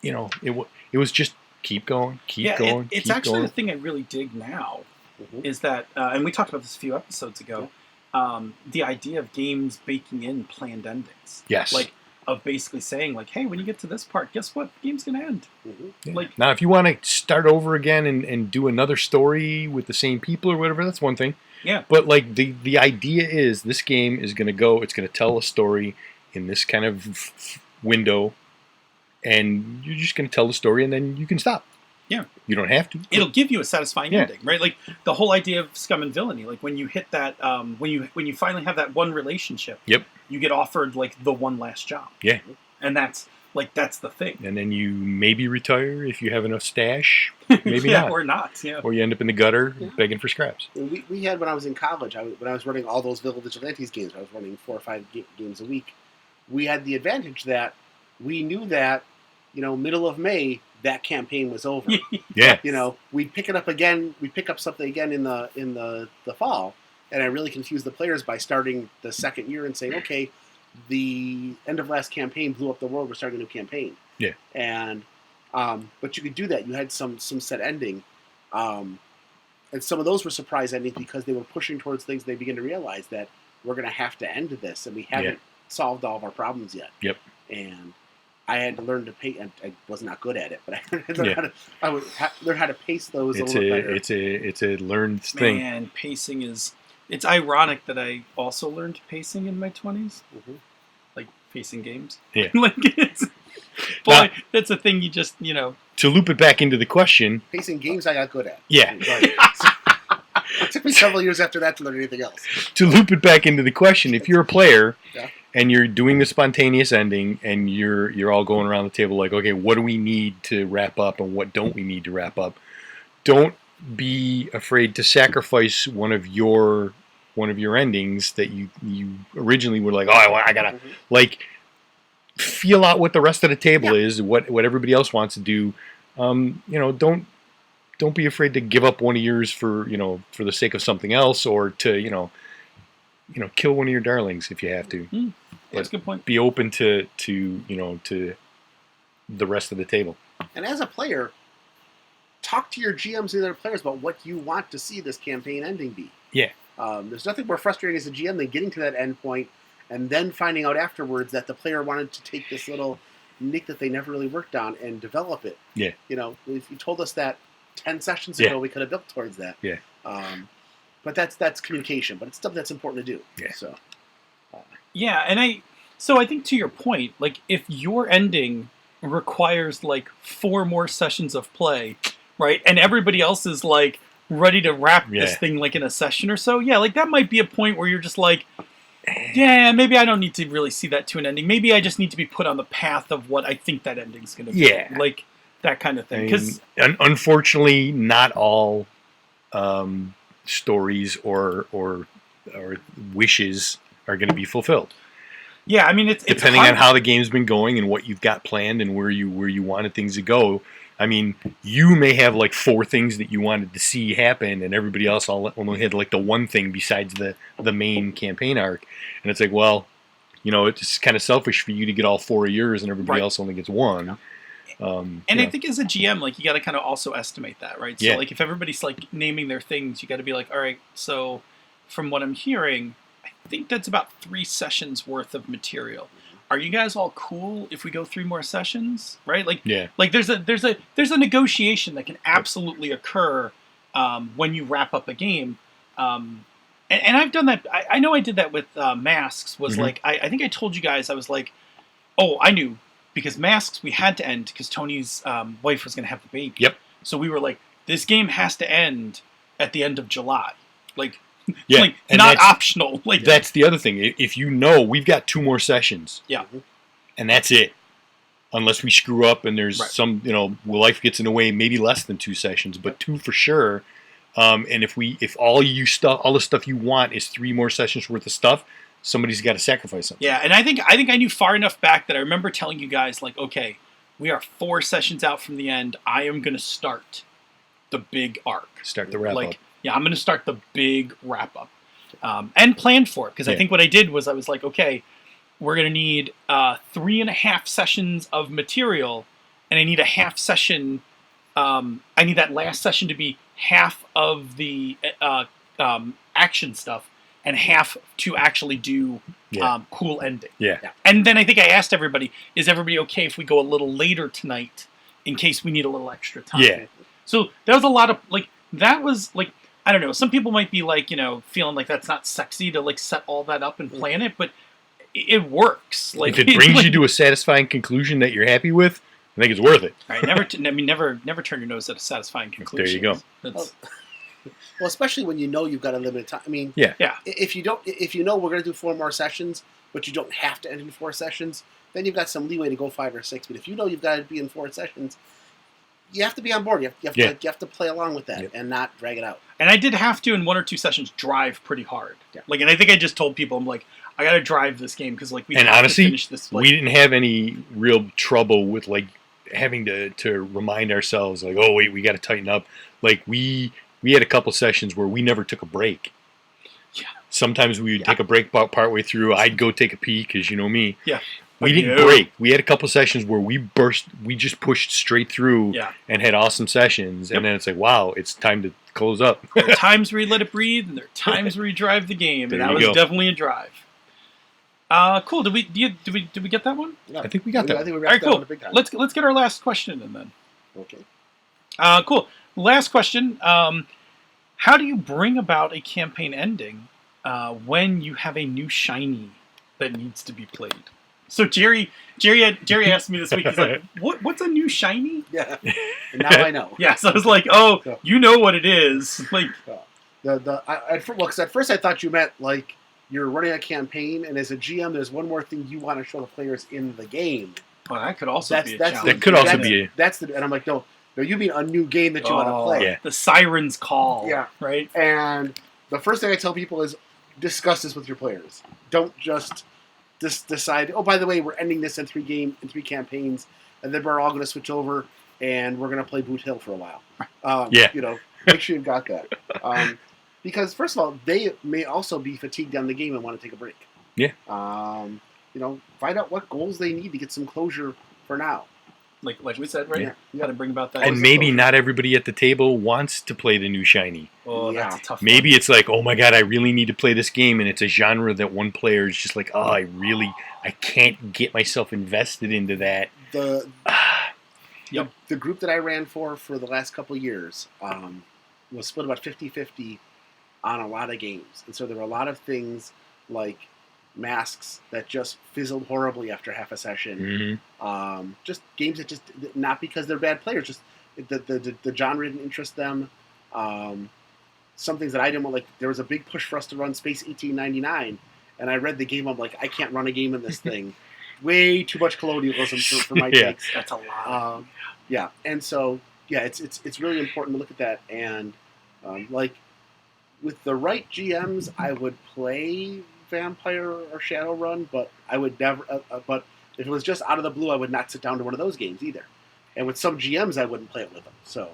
It was just keep going. It's actually the thing I really dig now, is that, and we talked about this a few episodes ago, the idea of games baking in planned endings. Yes. Like, of basically saying, like, hey, when you get to this part, guess what? The game's going to end. Yeah. Like, now, if you want to start over again and do another story with the same people or whatever, that's one thing. Yeah. But, like, the idea is this game is going to go, it's going to tell a story in this kind of window, and you're just going to tell the story, and then you can stop. Yeah. You don't have to. It'll give you a satisfying ending, right? Like the whole idea of Scum and Villainy, like when you hit that, when you finally have that one relationship, Yep. you get offered like the one last job. Yeah. And that's the thing. And then you maybe retire if you have enough stash. Maybe yeah, not. or not. Yeah. Or you end up in the gutter begging for scraps. We had, when I was in college, when I was running all those Village Vigilantes games, I was running 4 or 5 games a week. We had the advantage that we knew that, middle of May, that campaign was over. Yeah. We'd pick it up again. We'd pick up something again in the fall, and I really confused the players by starting the second year and saying, okay, the end of last campaign blew up the world. We're starting a new campaign. Yeah. And but you could do that. You had some set ending, and some of those were surprise endings because they were pushing towards things. They began to realize that we're going to have to end this, and we haven't solved all of our problems yet. Yep. And I had to learn to pace. I was not good at it, but I would learn how to pace those a little better. It's a learned thing. Man, pacing is. It's ironic that I also learned pacing in my 20s, like pacing games. Yeah. Like it's. Boy, that's a thing you just To loop it back into the question. Pacing games I got good at. Yeah. It took me several years after that to learn anything else. To loop it back into the question, if you're a player. Yeah. And you're doing the spontaneous ending, and you're all going around the table like, okay, what do we need to wrap up, and what don't we need to wrap up? Don't be afraid to sacrifice one of your endings that you originally were like, oh, I gotta feel out what the rest of the table is, what everybody else wants to do. Don't be afraid to give up one of yours for the sake of something else, or to kill one of your darlings if you have to. That's a good point. Be open to the rest of the table. And as a player, talk to your GMs and the other players about what you want to see this campaign ending be. Yeah. There's nothing more frustrating as a GM than getting to that end point and then finding out afterwards that the player wanted to take this little nick that they never really worked on and develop it. Yeah. If you told us that 10 sessions ago, we could have built towards that. Yeah. But that's communication, but it's stuff that's important to do. Yeah. So. Yeah, and I think to your point, like if your ending requires like 4 more sessions of play, right, and everybody else is like ready to wrap this thing like in a session or so, like that might be a point where you're just like, yeah, maybe I don't need to really see that to an ending. Maybe I just need to be put on the path of what I think that ending's going to be. Yeah. Like that kind of thing. Because unfortunately, not all stories or wishes are going to be fulfilled. Yeah, I mean, it's depending on how the game's been going and what you've got planned and where you wanted things to go. I mean, you may have like 4 things that you wanted to see happen, and everybody else only had like the one thing besides the main campaign arc. And it's like, well, it's kind of selfish for you to get all 4 of yours, and everybody else only gets one. Yeah. And I think as a GM, like you got to kind of also estimate that, right? So like if everybody's like naming their things, you got to be like, all right, so from what I'm hearing, I think that's about 3 sessions worth of material. Are you guys all cool if we go 3 more sessions? Right? Like, like there's a negotiation that can absolutely occur when you wrap up a game. And I've done that. I know I did that with Masks. Was like I think I told you guys, I was like, oh, I knew. Because Masks, we had to end because Tony's wife was going to have the baby. Yep. So we were like, this game has to end at the end of July. Like, like not optional. Like that's the other thing. If we've got 2 more sessions. Yeah. And that's it. Unless we screw up and there's some, life gets in the way, maybe less than 2 sessions, but 2 for sure. And if all the stuff you want is 3 more sessions worth of stuff, somebody's got to sacrifice something. Yeah, and I think I knew far enough back that I remember telling you guys, like, okay, we are 4 sessions out from the end. I am going to start the big arc. Start the wrap-up. Yeah, I'm going to start the big wrap-up. And planned for it, because I think what I did was I was like, okay, we're going to need 3.5 sessions of material, and I need a half session. I need that last session to be half of the action stuff, and half to actually do cool ending. Yeah. And then I think I asked everybody, is everybody okay if we go a little later tonight in case we need a little extra time? Yeah. So there was a lot of, like, that was, like, I don't know, some people might be, like, feeling like that's not sexy to, like, set all that up and plan it, but it works. Like, if it brings you to a satisfying conclusion that you're happy with, I think it's worth it. All right, never turn your nose at a satisfying conclusion. There you go. That's, Well, especially when you know you've got a limited time. I mean, Yeah. if you know we're going to do 4 more sessions, but you don't have to end in 4 sessions, then you've got some leeway to go 5 or 6. But if you know you've got to be in 4 sessions, you have to be on board. You have to play along with that and not drag it out. And I did have to, in 1 or 2 sessions, drive pretty hard. Yeah. Like, and I think I just told people, I'm like, I got to drive this game because, like, we And have honestly, to finish this. Like, we didn't have any real trouble with like having to remind ourselves like, oh wait, we got to tighten up. Like we had a couple sessions where we never took a break. Yeah. Sometimes we would take a break partway through. I'd go take a pee because you know me. Yeah. We didn't break. We had a couple sessions where we just pushed straight through and had awesome sessions. And then it's like, wow, it's time to close up. There are times where you let it breathe, and there are times where you drive the game, and that was definitely a drive. Cool. Did we get that one? Yeah. I think we got that. I think we All right, wrapped that cool. one big time. Let's get our last question in then. Okay. Cool. Last question. How do you bring about a campaign ending when you have a new shiny that needs to be played? So Jerry asked me this week. He's like, "What's a new shiny?" Yeah. And now I know. Yeah. So I was like, "Oh, you know what it is." Like, because at first I thought you meant like you're running a campaign, and as a GM, there's one more thing you want to show the players in the game. well, that could also be a challenge. That could also be. And I'm like, no, you mean a new game that you want to play? Yeah. The Siren's Call. Yeah. Right. And the first thing I tell people is discuss this with your players. Don't just decide, oh, by the way, we're ending this in 3 campaigns, and then we're all going to switch over and we're going to play Boot Hill for a while. Make sure you've got that. Because first of all, they may also be fatigued on the game and want to take a break. Yeah. Find out what goals they need to get some closure for now. Like we said, right? Yeah. Got to bring about that. And maybe not everybody at the table wants to play the new shiny. Oh, that's a tough one. Maybe it's like, oh my god, I really need to play this game, and it's a genre that one player is just like, oh, I can't get myself invested into that. The group that I ran for the last couple of years was split about 50-50 on a lot of games. And so there were a lot of things like masks that just fizzled horribly after half a session. Mm-hmm. Just games that just, not because they're bad players, just the genre didn't interest them. Some things that I didn't want, like there was a big push for us to run Space 1899, and I read the game, I'm like, I can't run a game in this thing. Way too much colonialism for my takes. That's a lot. And so it's really important to look at that, and like with the right GMs, I would play Vampire or Shadowrun, but I would never. But if it was just out of the blue, I would not sit down to one of those games either. And with some GMs, I wouldn't play it with them. So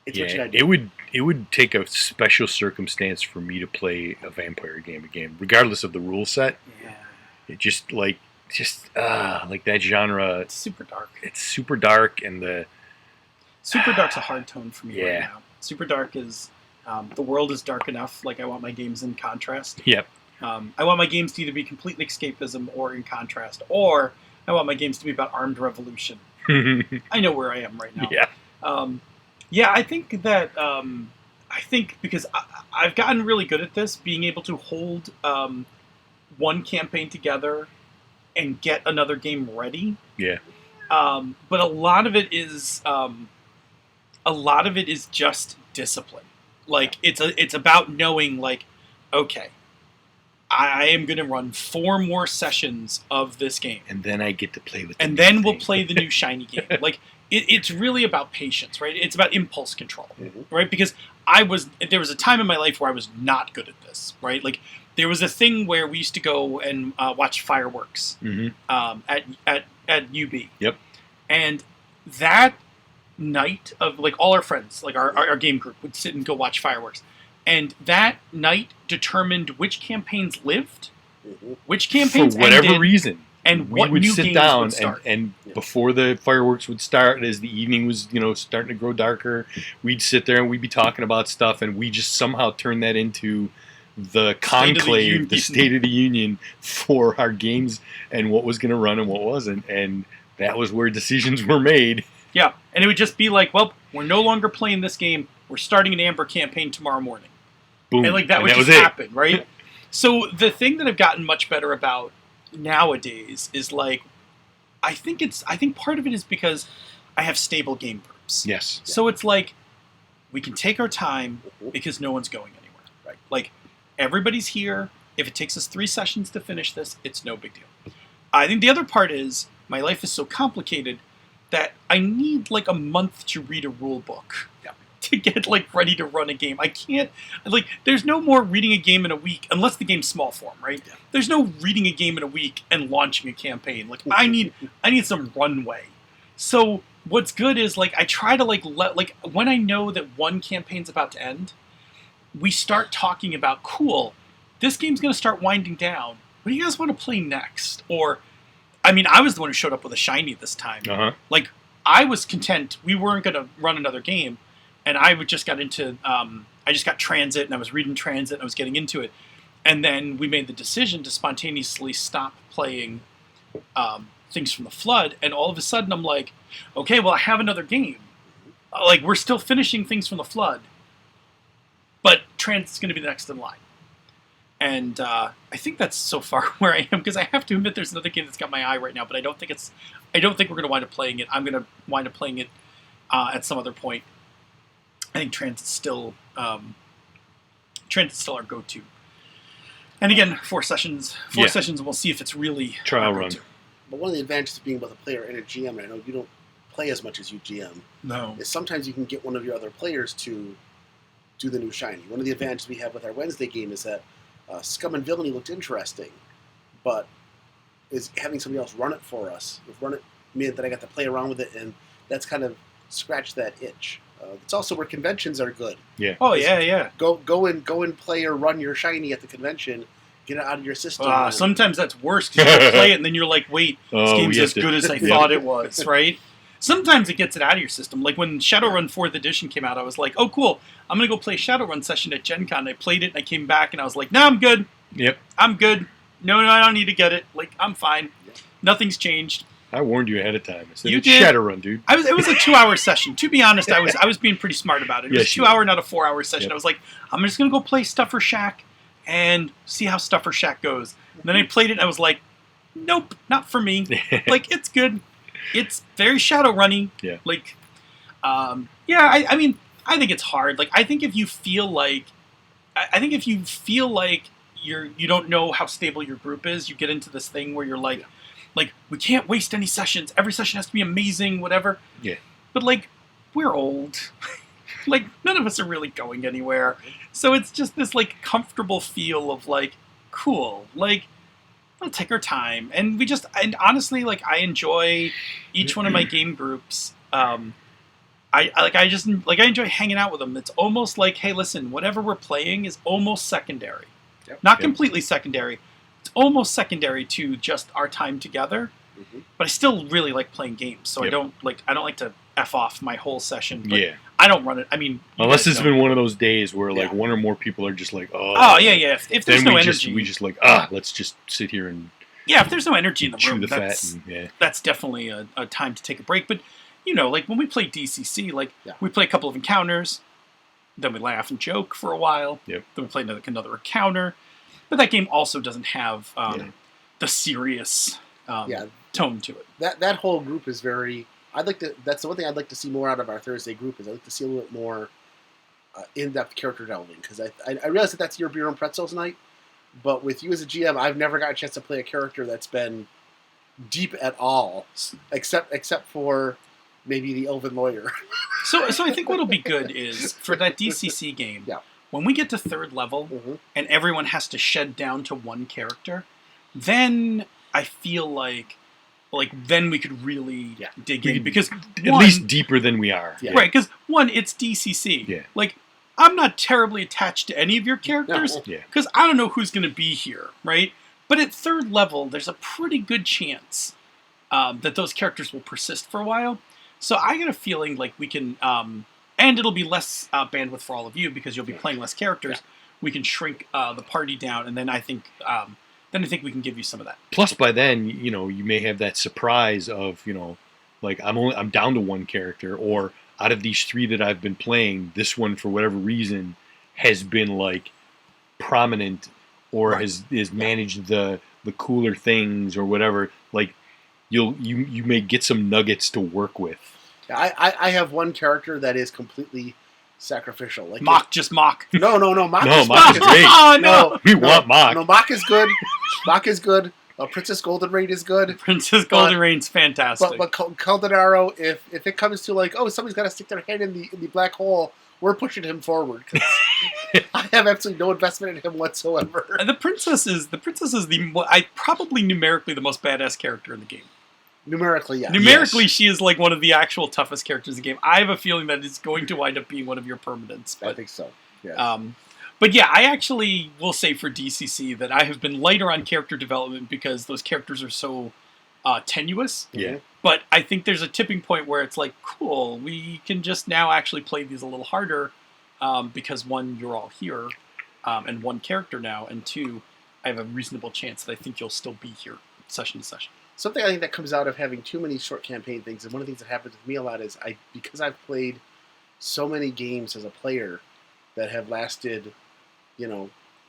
it's what you gotta do. It would take a special circumstance for me to play a vampire game again, regardless of the rule set. Yeah. It just like that genre. It's super dark. It's super dark, and the Super dark's a hard tone for me right Yeah. now. Super dark is the world is dark enough. Like I want my games in contrast. Yep. I want my games to either be completely escapism or in contrast, or I want my games to be about armed revolution. I know where I am right now. Yeah. I think that because I've gotten really good at this, being able to hold one campaign together and get another game ready. Yeah. But a lot of it is just discipline. Like it's about knowing, like, okay, I am going to run 4 more sessions of this game, And then I get to play with. and then we'll play the new shiny game. Like it's really about patience, right? It's about impulse control, right? Because there was a time in my life where I was not good at this, right? Like there was a thing where we used to go and watch fireworks at UB. Yep. And that night of, like, all our friends, like our game group would sit and go watch fireworks. And that night determined which campaigns lived, which campaigns for whatever ended, reason. and We what would new sit games down would start. and before the fireworks would start, as the evening was, starting to grow darker, we'd sit there and we'd be talking about stuff, and we just somehow turned that into the conclave, the State of the Union for our games and what was going to run and what wasn't, and that was where decisions were made. Yeah, and it would just be like, well, we're no longer playing this game. We're starting an Amber campaign tomorrow morning. Boom. And like that would just happen, right? So the thing that I've gotten much better about nowadays is like I think part of it is because I have stable game groups. Yes. So it's like we can take our time because no one's going anywhere. Right. Like everybody's here. If it takes us 3 sessions to finish this, it's no big deal. I think the other part is my life is so complicated that I need like a month to read a rule book to get like ready to run a game. I can't like there's no more reading a game in a week unless the game's small form, right? Yeah. There's no reading a game in a week and launching a campaign. Like I need some runway. So what's good is like I try to like when I know that one campaign's about to end, we start talking about cool, this game's going to start winding down. What do you guys want to play next? Or I mean, I was the one who showed up with a shiny this time. Uh-huh. Like, I was content. We weren't going to run another game. And I just got into, I just got Transit, and I was reading Transit, and I was getting into it. And then we made the decision to spontaneously stop playing Things from the Flood. And all of a sudden, I'm like, okay, well, I have another game. Like, we're still finishing Things from the Flood. But Transit's going to be the next in line. And I think that's so far where I am, because I have to admit there's another game that's got my eye right now, but I don't think we're going to wind up playing it. I'm going to wind up playing it at some other point. I think Transit's still our go-to. And again, 4 sessions, and we'll see if it's really trial run. But one of the advantages of being both a player and a GM, and I know you don't play as much as you GM, is sometimes you can get one of your other players to do the new shiny. One of the advantages we have with our Wednesday game is that Scum and Villainy looked interesting, but is having somebody else run it for us. Run it meant that I got to play around with it, and that's kind of scratched that itch. It's also where conventions are good. Yeah. Oh yeah. Go and play or run your shiny at the convention. Get it out of your system. Sometimes that's worse because you play it and then you're like, wait, this game's as good as I thought it was, right? Sometimes it gets it out of your system. Like when Shadowrun 4th edition came out, I was like, oh, cool. I'm going to go play Shadowrun session at Gen Con. I played it and I came back and I was like, no, I'm good. Yep. I'm good. No, I don't need to get it. Like, I'm fine. Yep. Nothing's changed. I warned you ahead of time. I said, you it's did. Shadowrun, dude. It was a 2-hour session. To be honest, I was being pretty smart about it. It was a 2-hour, not a 4-hour session. Yep. I was like, I'm just going to go play Stuffer Shack and see how Stuffer Shack goes. And then I played it and I was like, nope, not for me. Like, it's good. It's very Shadowrunny. Yeah. Like, I mean, I think it's hard. Like, I think if you feel like you don't know how stable your group is, you get into this thing where you're like, we can't waste any sessions. Every session has to be amazing, whatever. Yeah. But like, we're old. Like, none of us are really going anywhere. So it's just this like comfortable feel of like, cool. Like, we'll take our time, and honestly, like, I enjoy each one of my game groups. I enjoy hanging out with them. It's almost like, hey, listen, whatever we're playing is almost secondary, not completely secondary. It's almost secondary to just our time together. Mm-hmm. But I still really like playing games, so I don't like to f off my whole session. But I don't run it. I mean, unless it's been one of those days where like one or more people are just like, If there's no energy, we just like let's just sit here and if there's no energy in the room, fat that's definitely a time to take a break. But like when we play DCC, we play a couple of encounters, then we laugh and joke for a while. Yep. Then we play another encounter, but that game also doesn't have the serious tone to it. That whole group is very. That's the one thing I'd like to see more out of our Thursday group is I'd like to see a little bit more in-depth character delving, because I realize that that's your beer and pretzels night, but with you as a GM, I've never got a chance to play a character that's been deep at all, except for maybe the Elven Lawyer. So I think what'll be good is for that DCC game, when we get to 3rd level and everyone has to shed down to one character, then I feel like then we could really dig in, because at least deeper than we are. Yeah. Right, because one, it's DCC. Yeah. Like, I'm not terribly attached to any of your characters, because I don't know who's going to be here, right? But at 3rd level, there's a pretty good chance that those characters will persist for a while. So I get a feeling like we can, and it'll be less bandwidth for all of you because you'll be playing less characters. Yeah. We can shrink the party down, and then I think we can give you some of that. Plus, by then, you may have that surprise of, like I'm down to one character, or out of these 3 that I've been playing, this one for whatever reason has been like prominent, or has managed the cooler things or whatever. Like, you may get some nuggets to work with. I have one character that is completely sacrificial. Like Mock, just Mock. No. Mock is great. Oh, no. We want Mock. No, Mock is good. Mock is good. Princess Golden Rain is good. Princess Golden Rain's fantastic. But Caldonaro, if it comes to like, oh, somebody's got to stick their head in the black hole, we're pushing him forward because I have absolutely no investment in him whatsoever. The princess is probably numerically the most badass character in the game. Numerically, yeah. Numerically, Yes. she is like one of the actual toughest characters in the game. I have a feeling that it's going to wind up being one of your permanents. I But, think so. Yeah. but yeah, I actually will say for DCC that I have been lighter on character development because those characters are so tenuous. Yeah. But I think there's a tipping point where it's like, cool, we can just now actually play these a little harder because one, you're all here, and one character now, and two, I have a reasonable chance that I think you'll still be here session to session. Something I think that comes out of having too many short campaign things, and one of the things that happens with me a lot is because I've played so many games as a player that have lasted,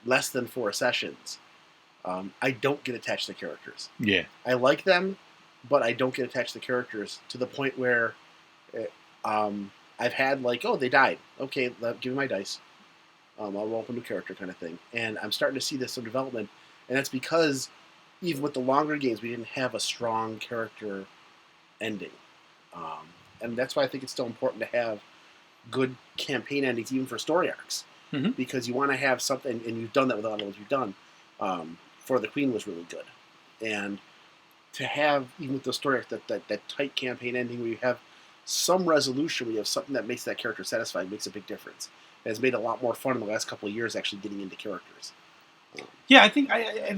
less than 4 sessions, I don't get attached to characters. Yeah. I like them, but I don't get attached to the characters to the point where I've had like, oh, they died. Okay, give me my dice. I'll roll up a new character kind of thing. And I'm starting to see this in development, and that's because even with the longer games, we didn't have a strong character ending. And that's why I think it's still important to have good campaign endings, even for story arcs. Mm-hmm. Because you want to have something, and you've done that with a lot of what you've done. For the Queen was really good. And to have, even with the story arc, that tight campaign ending where you have some resolution, where you have something that makes that character satisfied, makes a big difference. It has made it a lot more fun in the last couple of years actually getting into characters. Yeah, I think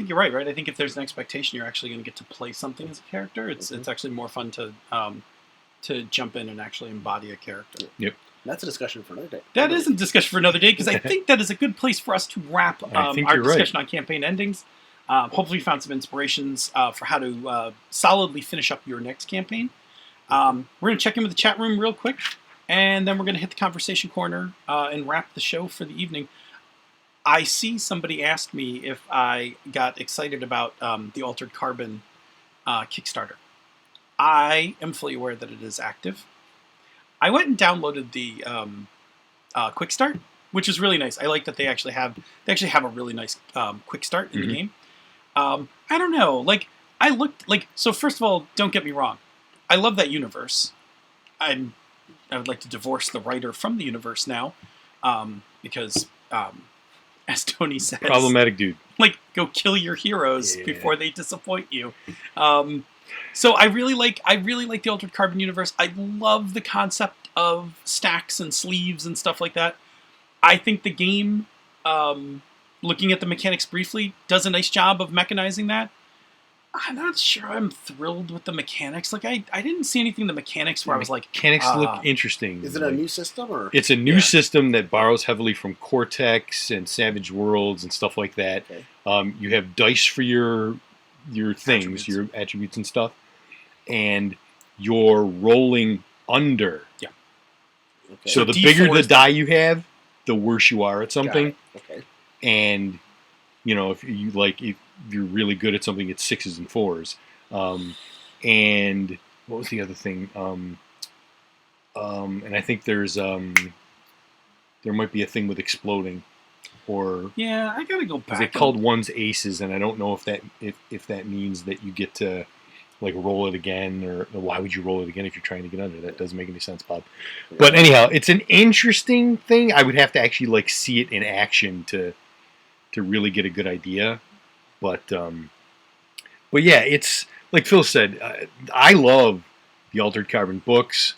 you're right. I think if there's an expectation, you're actually going to get to play something as a character. It's actually more fun to jump in and actually embody a character. Yep. That's a discussion for another day. That is a discussion for another day because I think that is a good place for us to wrap our discussion on campaign endings. Hopefully, you found some inspirations for how to solidly finish up your next campaign. We're going to check in with the chat room real quick, and then we're going to hit the conversation corner and wrap the show for the evening. I see somebody asked me if I got excited about the Altered Carbon Kickstarter. I am fully aware that it is active. I went and downloaded the Quick Start, which is really nice. I like that they actually have a really nice Quick Start in the game. I don't know. Like, I looked like, so first of all, don't get me wrong. I love that universe. I would like to divorce the writer from the universe now, because as Tony says, Problematic dude. Like, go kill your heroes before they disappoint you. So I really like the Altered Carbon universe. I love the concept of stacks and sleeves and stuff like that. I think the game, looking at the mechanics briefly, does a nice job of mechanizing that. I'm not sure I'm thrilled with the mechanics. Like, I didn't see anything in the mechanics where I was like... Mechanics look interesting. Is it a new system? Or It's a new system that borrows heavily from Cortex and Savage Worlds and stuff like that. Okay. You have dice for your things, your attributes and stuff. And you're rolling under. Yeah. Okay. So the D4 bigger the is die you have, the worse you are at something. Okay. And, if you're really good at something, it's 6s and 4s. And what was the other thing? And I think there might be a thing with exploding, or Yeah, I gotta go back. they called ones aces, and I don't know if that means that you get to like roll it again, or why would you roll it again if you're trying to get under? That doesn't make any sense, Bob. But anyhow, it's an interesting thing. I would have to actually like see it in action to really get a good idea. But yeah, it's like Phil said. I love the Altered Carbon books,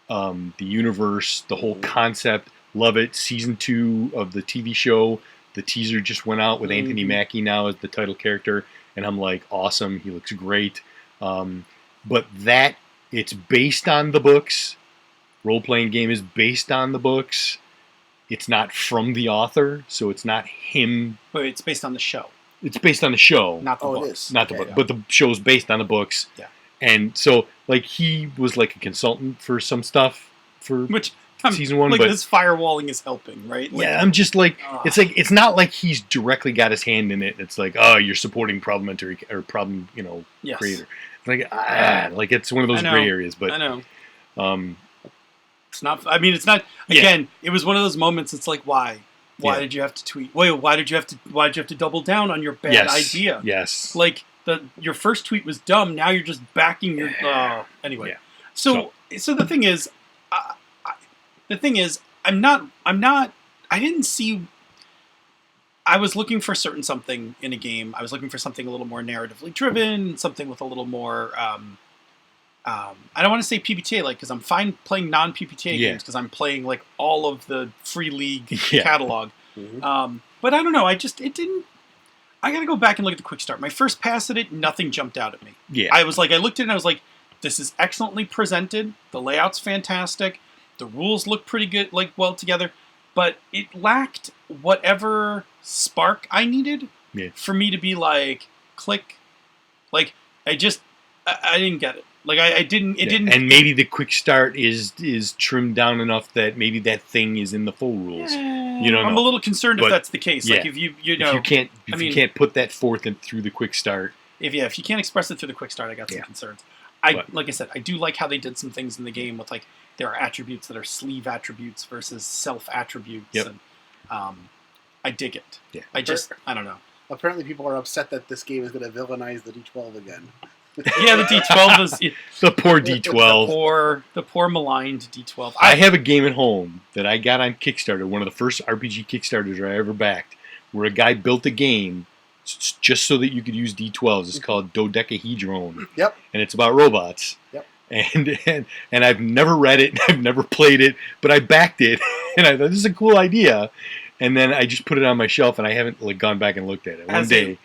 the universe, the whole concept. Love it. Season 2 of the TV show, the teaser just went out with Anthony Mackie now as the title character, and I'm like, awesome. He looks great. But that it's based on the books. Role-playing game is based on the books. It's not from the author, so it's not him. Wait, it's based on the show. It's based on the show. Not the books. It is. Not the book, but the show's based on the books. Yeah. And so, like, he was like a consultant for some stuff for season 1, like but this firewalling is helping, right? Like, yeah, I'm just like, ugh. it's not like he's directly got his hand in it. It's like, oh, you're supporting problem Yes. creator. It's like it's one of those I know. gray areas. But I know. um, It's not. I mean, it's not. Again, it was one of those moments. It's like, why? Why did you have to tweet? Wait, why did you have to double down on your bad idea? Yes. Like your first tweet was dumb. Now you're just backing your. Anyway. Yeah. So the thing is, I'm not. I didn't see. I was looking for something in a game. I was looking for something a little more narratively driven, something with a little more. I don't want to say PBTA because I'm fine playing non-PBTA games because I'm playing like all of the Free League catalog. Mm-hmm. But I don't know. It didn't. I got to go back and look at the quick start. My first pass at it, nothing jumped out at me. Yeah. I looked at it and I was like, this is excellently presented. The layout's fantastic. The rules look pretty good, like well together. But it lacked whatever spark I needed for me to be like, click. Like, I didn't get it. Like, I didn't. It didn't. And maybe the quick start is trimmed down enough that maybe that thing is in the full rules. I'm a little concerned if that's the case. Like, if you can't put that forth through the quick start. If you can't express it through the quick start, I got some concerns. Like I said, I do like how they did some things in the game with like there are attributes that are sleeve attributes versus self attributes, and I dig it. Yeah. I don't know. Apparently, people are upset that this game is going to villainize the D12 again. Yeah, the D12 is the poor D12. The poor maligned D12. I have a game at home that I got on Kickstarter, one of the first RPG Kickstarters I ever backed, where a guy built a game just so that you could use D12s. It's called Dodecahedron. Yep. And it's about robots. Yep. And I've never read it, I've never played it, but I backed it, and I thought this is a cool idea. And then I just put it on my shelf, and I haven't gone back and looked at it.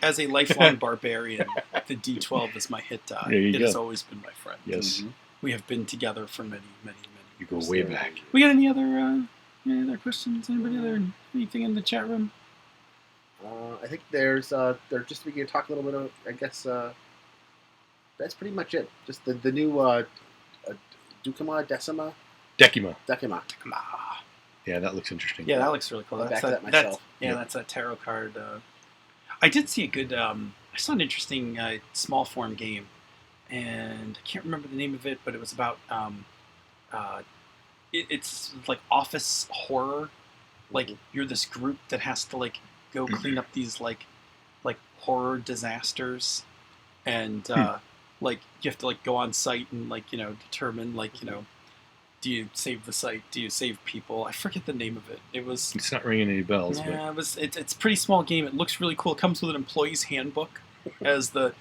As a lifelong barbarian, the D12 is my hit die. It has always been my friend. Yes. We have been together for many, many, many You go years. way back. We got any other questions? Anything in the chat room? I think they're just beginning to talk a little bit of, I guess, that's pretty much it. Just the new Decima. Yeah, that looks interesting. Yeah, that looks really cool. That's myself. That's a tarot card. I did see a good. I saw an interesting small form game, and I can't remember the name of it, but it was about. It's like office horror. Like you're this group that has to like go clean up these like horror disasters, and like you have to like go on site and like determine like do you save the site? Do you save people? I forget the name of it. It's not ringing any bells. Yeah, it's a pretty small game. It looks really cool. It comes with an employee's handbook, as the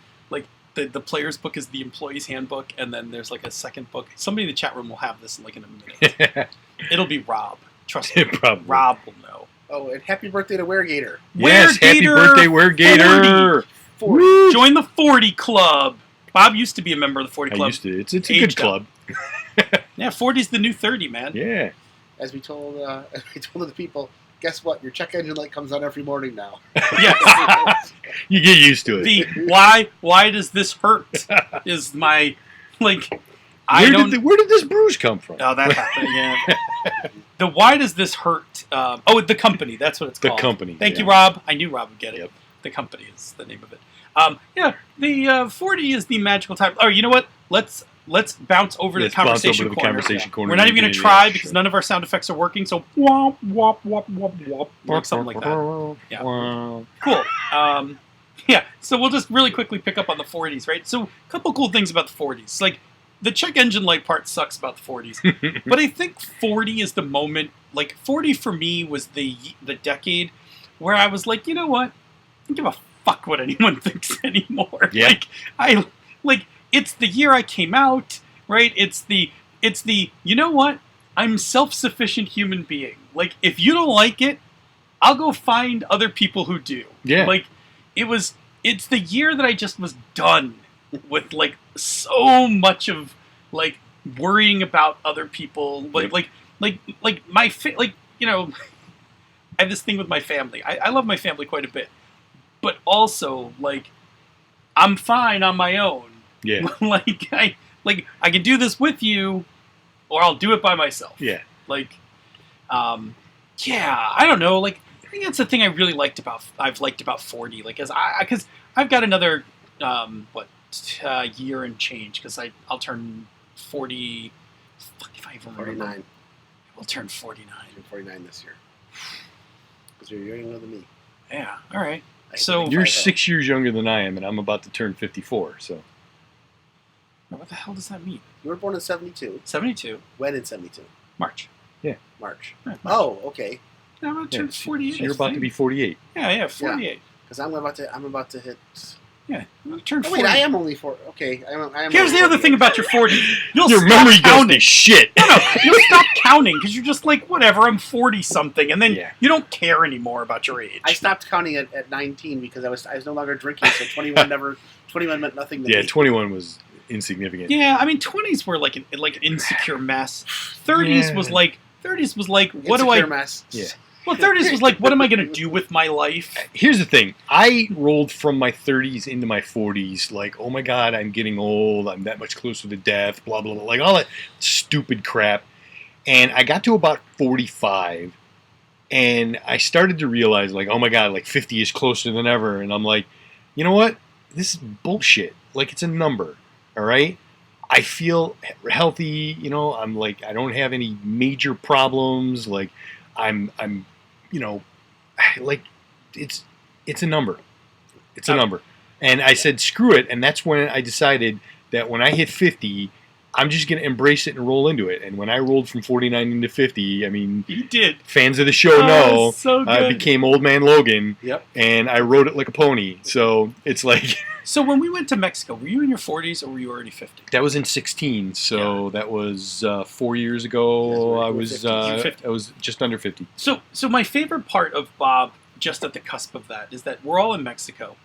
player's book is the employee's handbook, and then there's like a second book. Somebody in the chat room will have this in a minute. It'll be Rob. Trust me. Probably. Rob will know. Oh, and happy birthday to Weregator. Yes, happy birthday, Weregator. 40. Join the 40 Club. Bob used to be a member of the 40 Club. I used to. It's a good club. Yeah, 40's the new 30, man. Yeah. As we told the people, guess what? Your check engine light comes on every morning now. Yes. You get used to it. Why does this hurt? Is my where did this bruise come from? Oh, that happened. Yeah. The why does this hurt? The company. That's what it's called. The company. Thank you, Rob. I knew Rob would get it. Yep. The company is the name of it. The 40 is the magical time. Oh, you know what? Let's bounce over to the conversation corner. We're not even going to try because none of our sound effects are working. So womp womp womp womp womp, or something like that. Yeah. Cool. So we'll just really quickly pick up on the 40s, right? So a couple cool things about the 40s. Like the check engine light part sucks about the 40s, but I think 40 is the moment. Like 40 for me was the decade where I was like, you know what? I don't give a fuck what anyone thinks anymore. Yeah. It's the year I came out, right? It's the you know what? I'm self-sufficient human being. Like if you don't like it, I'll go find other people who do. Yeah. It's the year that I just was done with like so much of like worrying about other people. I have this thing with my family. I love my family quite a bit. But also, like, I'm fine on my own. Yeah. I can do this with you, or I'll do it by myself. Yeah. Like, Yeah, I don't know. Like, I think that's the thing I've liked about 40. Like, because I've got another year and change because I'll turn 40. Fuck if I even remember. 49. We'll turn 49. I'm 49 this year. Because you're younger than me. Yeah. All right. I So hate to You're make 6 years younger than I am, and I'm about to turn 54. So what the hell does that mean? You were born in 72. 72 When in 72? March. March. Yeah, March. Oh, okay. I'm gonna turn 48. So you're about to be 48. Yeah, 48. Because I'm about to hit. Yeah, I'm gonna turn Oh 40. wait, I am only 4. Okay, I am. Here's only the other 48. thing about your 40. You'll Your stop memory goes counting. to shit. No, you'll stop counting because you're just like, whatever, I'm 40 something, and then Yeah. you don't care anymore about your age. I stopped counting at 19 because I was no longer drinking, so 21 meant nothing to Yeah, me. 21 was insignificant. Yeah, I mean, 20s were like an insecure mess. 30s Yeah. was like, what do I? Insecure mess. Yeah. Well, 30s was like, what am I gonna do with my life? Here's the thing. I rolled from my 30s into my 40s like, oh my God, I'm getting old. I'm that much closer to death, blah, blah, blah. Like all that stupid crap. And I got to about 45, and I started to realize, like, oh my God, like 50 is closer than ever. And I'm like, you know what? This is bullshit. Like, it's a number, all right? I feel healthy, you know, I'm like, I don't have any major problems. Like, I'm you know, like, it's a number. It's a number. And I said, screw it. And that's when I decided that when I hit 50, I'm just going to embrace it and roll into it. And when I rolled from 49 into 50, I mean, You did. fans of the show know So good. I became Old Man Logan. Yep. And I rode it like a pony. So it's like, So when we went to Mexico, were you in your 40s or were you already 50? that was in 16. So that was 4 years Yes, ago. we're I was 50. You're 50. I was just under 50. So my favorite part of Bob, just at the cusp of that, is that we're all in Mexico,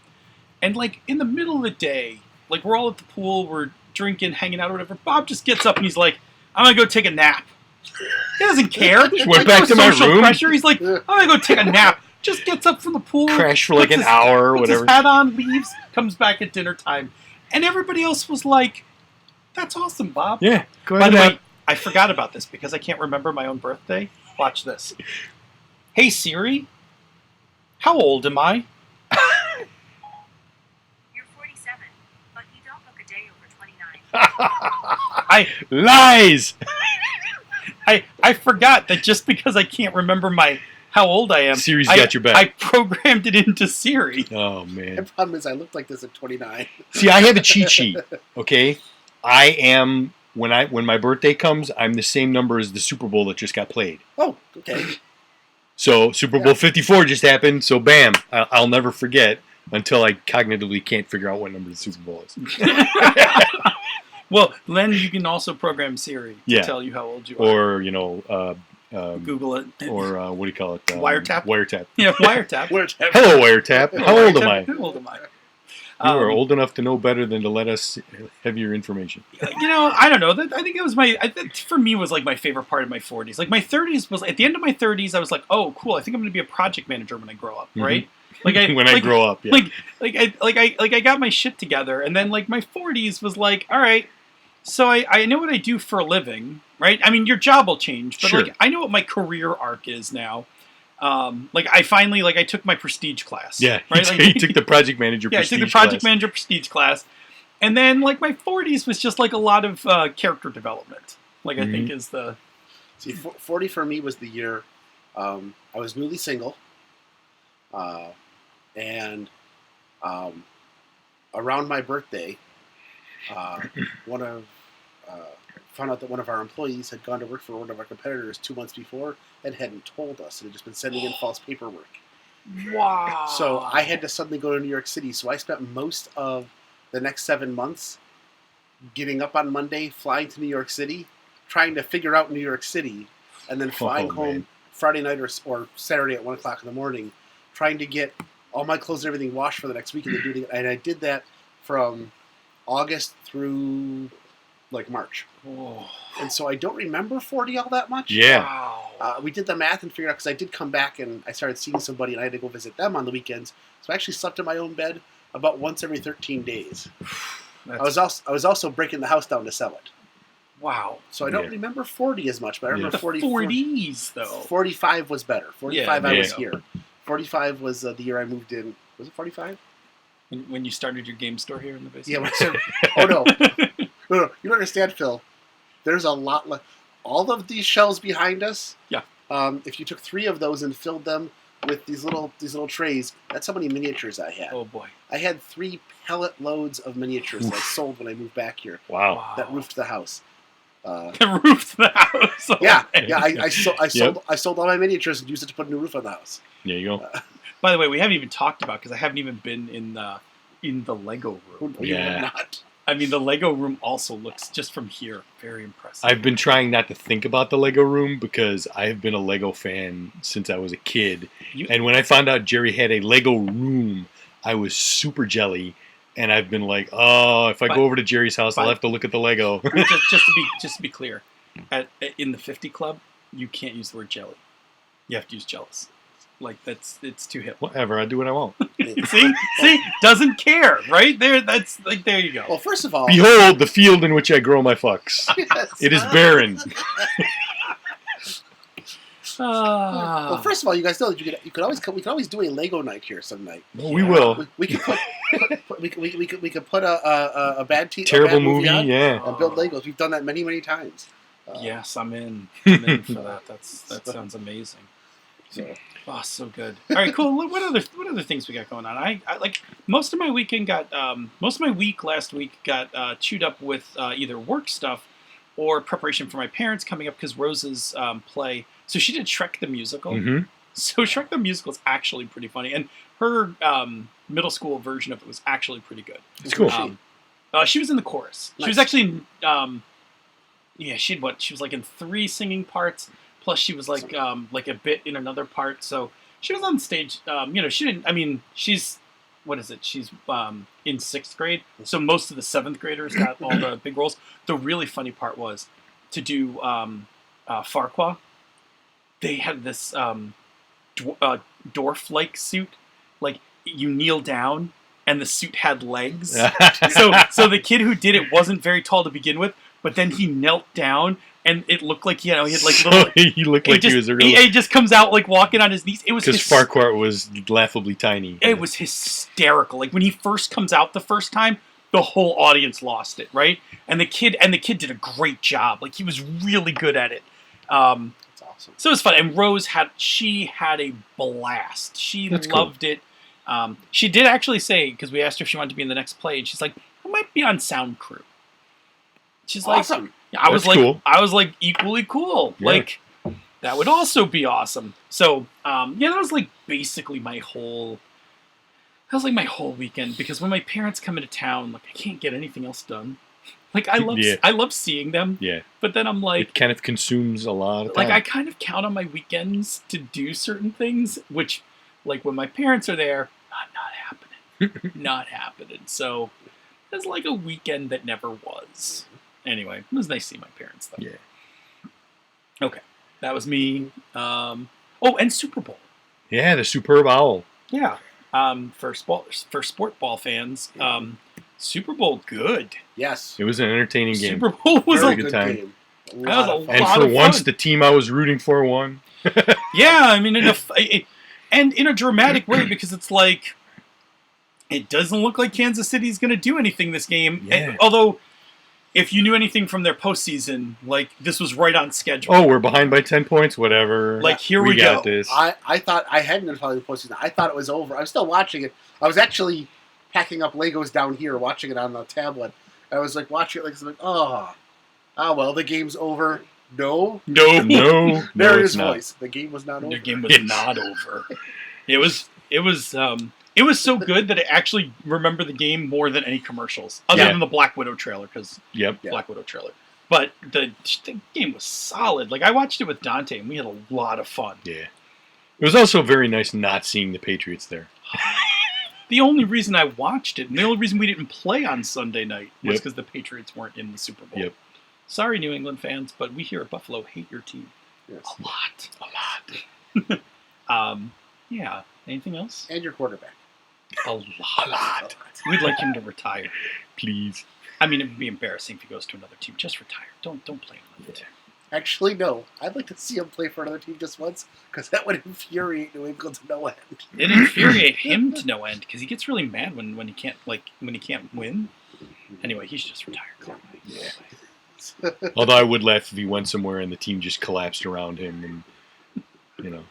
and like in the middle of the day, like we're all at the pool, we're drinking, hanging out, or whatever. Bob just gets up and he's like, "I'm gonna go take a nap." He doesn't care. Just Like, went back no to my social room. Pressure. He's like, "I'm gonna go take a nap." Just gets up from the pool, Crashed for like puts an hour or puts whatever. his hat on, leaves, comes back at dinner time, and everybody else was like, "That's awesome, Bob." Yeah, go By ahead. the way, I forgot about this because I can't remember my own birthday. Watch this. Hey Siri, how old am I? You're 47, but you don't look a day over 29. Lies! I forgot that just because I can't remember how old I am, Siri's I, got your back. I programmed it into Siri. Oh, The man. problem is I looked like this at 29. See, I have a cheat sheet, okay? I am, when my birthday comes, I'm the same number as the Super Bowl that just got played. Oh, okay. So Super Bowl 54 just happened, so bam, I'll never forget until I cognitively can't figure out what number the Super Bowl is. Well, then you can also program Siri to Yeah. tell you how old you are. Or, you know, Google it. or what do you call it? Wiretap? Wiretap. Yeah, wiretap. Hello, Wiretap. How old am I? How old am I? You are old enough to know better than to let us have your information. You know, I don't know. I think it was for me, was like my favorite part of my 40s. Like my 30s was, at the end of my 30s, I was like, oh, cool. I think I'm going to be a project manager when I grow up, right? Like When I grow up, yeah. I got my shit together, and then like my 40s was like, all right, so I know what I do for a living, right? I mean, your job will change, but Sure. like I know what my career arc is now. Like I finally, like I took my prestige class. Yeah, right. you took the project manager Yeah, I prestige took the project class. manager prestige class, and then like my 40s was just like a lot of character development. Like I think is the See, 40 for me was the year I was newly single, and around my birthday, found out that one of our employees had gone to work for one of our competitors 2 months before and hadn't told us, and had just been sending in false paperwork. wow. So I had to suddenly go to New York City. So I spent most of the next 7 months getting up on Monday, flying to New York City, trying to figure out New York City, and then flying home man. Friday night or Saturday at 1 o'clock in the morning, trying to get all my clothes and everything washed for the next week. And I did that from August through like March. Oh, And so I don't remember 40 all that much. Yeah. wow. We did the math and figured out, because I did come back and I started seeing somebody and I had to go visit them on the weekends. So I actually slept in my own bed about once every 13 days. I was also breaking the house down to sell it. Wow. So I don't remember 40 as much, but I remember The 40. 40s, though. 45 was better. 45 Yeah, I there was you here. 45 was the year I moved in. Was it 45? When you started your game store here in the basement? Yeah, when I started, oh no. No, you don't understand, Phil. There's a lot left. All of these shelves behind us. Yeah. If you took 3 of those and filled them with these little trays, that's how many miniatures I had. Oh, boy. I had 3 pellet loads of miniatures that I sold when I moved back here. Wow. That roofed the house. The roof of the house. Oh, Yeah, man. yeah. I sold all my miniatures and used it to put a new roof on the house. There you go. By the way, we haven't even talked about, because I haven't even been in the Lego room. You Yeah. have not. I mean, the Lego room also looks, just from here, very impressive. I've been trying not to think about the Lego room because I have been a Lego fan since I was a kid. And when I found out Jerry had a Lego room, I was super jelly. And I've been like, oh, if I go over to Jerry's house, I'll have to look at the Lego. just to be clear, in the 50 Club, you can't use the word jelly. You have to use jealous. Like, it's too hip. Whatever, I do what I want. See, doesn't care, right there. That's like, there you go. Well, first of all, Behold the field in which I grow my fucks. It is barren. Well, first of all, you guys know that we could always do a Lego night here some night. We will. We could put we could put a bad Terrible movie on yeah. and build Legos. We've done that many times. Yes, I'm in for that. That sounds amazing. So good. All right, cool. What other things we got going on? I like most of my weekend most of my week last week got chewed up with either work stuff or preparation for my parents coming up, because Rose's play. So she did Shrek the Musical. Mm-hmm. So Shrek the Musical is actually pretty funny, and her middle school version of it was actually pretty good. It's cool. She was in the chorus. Nice. She was actually she was like in 3 singing parts, plus she was like a bit in another part. So she was on stage. She didn't. I mean, she's what is it? She's in 6th grade, so most of the 7th graders got all the big roles. The really funny part was to do Farquaad. They had this dwarf-like suit. Like, you kneel down, and the suit had legs. So the kid who did it wasn't very tall to begin with, but then he knelt down, and it looked like he had like little. He looked like he was a real. He just comes out like walking on his knees. It was because Farquaad was laughably tiny. It was hysterical. Like, when he first comes out the first time, the whole audience lost it, right? And the kid did a great job. Like, he was really good at it. That's awesome. So it was fun. And Rose had a blast. She loved it. She did actually say, because we asked her if she wanted to be in the next play, and she's like, I might be on sound crew. She's awesome. Like, I was cool. equally cool. Yeah. Like, that would also be awesome. So, that was like basically my whole weekend, because when my parents come into town, like, I can't get anything else done. Like, I love seeing them. Yeah. But then I'm like, it kind of consumes a lot of time. Like, I kind of count on my weekends to do certain things, which, like, when my parents are there, not happening. Not happening. So it's like a weekend that never was. Anyway, it was nice seeing my parents, though. Yeah. Okay. That was me. And Super Bowl. Yeah, the Superb Owl. Yeah. For sport ball fans, Super Bowl good. Yes. It was an entertaining game. Super Bowl was Very a good time. That was a lot And for of once, fun. the team I was rooting for won. Yeah, I mean, in a dramatic way, because it's like, it doesn't look like Kansas City's going to do anything this game. Yeah. And, although, if you knew anything from their postseason, like, this was right on schedule. Oh, we're behind by 10 points, whatever. Like, here we got go. This. I thought I hadn't been following the postseason. I thought it was over. I was still watching it. I was actually packing up Legos down here, watching it on the tablet. I was like watching it, like, well, the game's over. No, No. there it's his not. voice. The game was not over. The game was not over. It was so good that I actually remember the game more than any commercials, other than the Black Widow trailer, because Black Widow trailer. But the game was solid. Like, I watched it with Dante, and we had a lot of fun. Yeah. It was also very nice not seeing the Patriots there. The only reason I watched it, and the only reason we didn't play on Sunday night, was Yep. because the Patriots weren't in the Super Bowl. Yep. Sorry, New England fans, but we here at Buffalo hate your team. Yes. A lot. Yeah. Anything else? And your quarterback. A lot. We'd like him to retire. Please. I mean, it would be embarrassing if he goes to another team. Just retire. Don't play another team. Actually, no. I'd like to see him play for another team just once, because that would infuriate New England to no end. It infuriate him to no end because he gets really mad when he can't win. Anyway, he should just retire. Although I would laugh if he went somewhere and the team just collapsed around him, and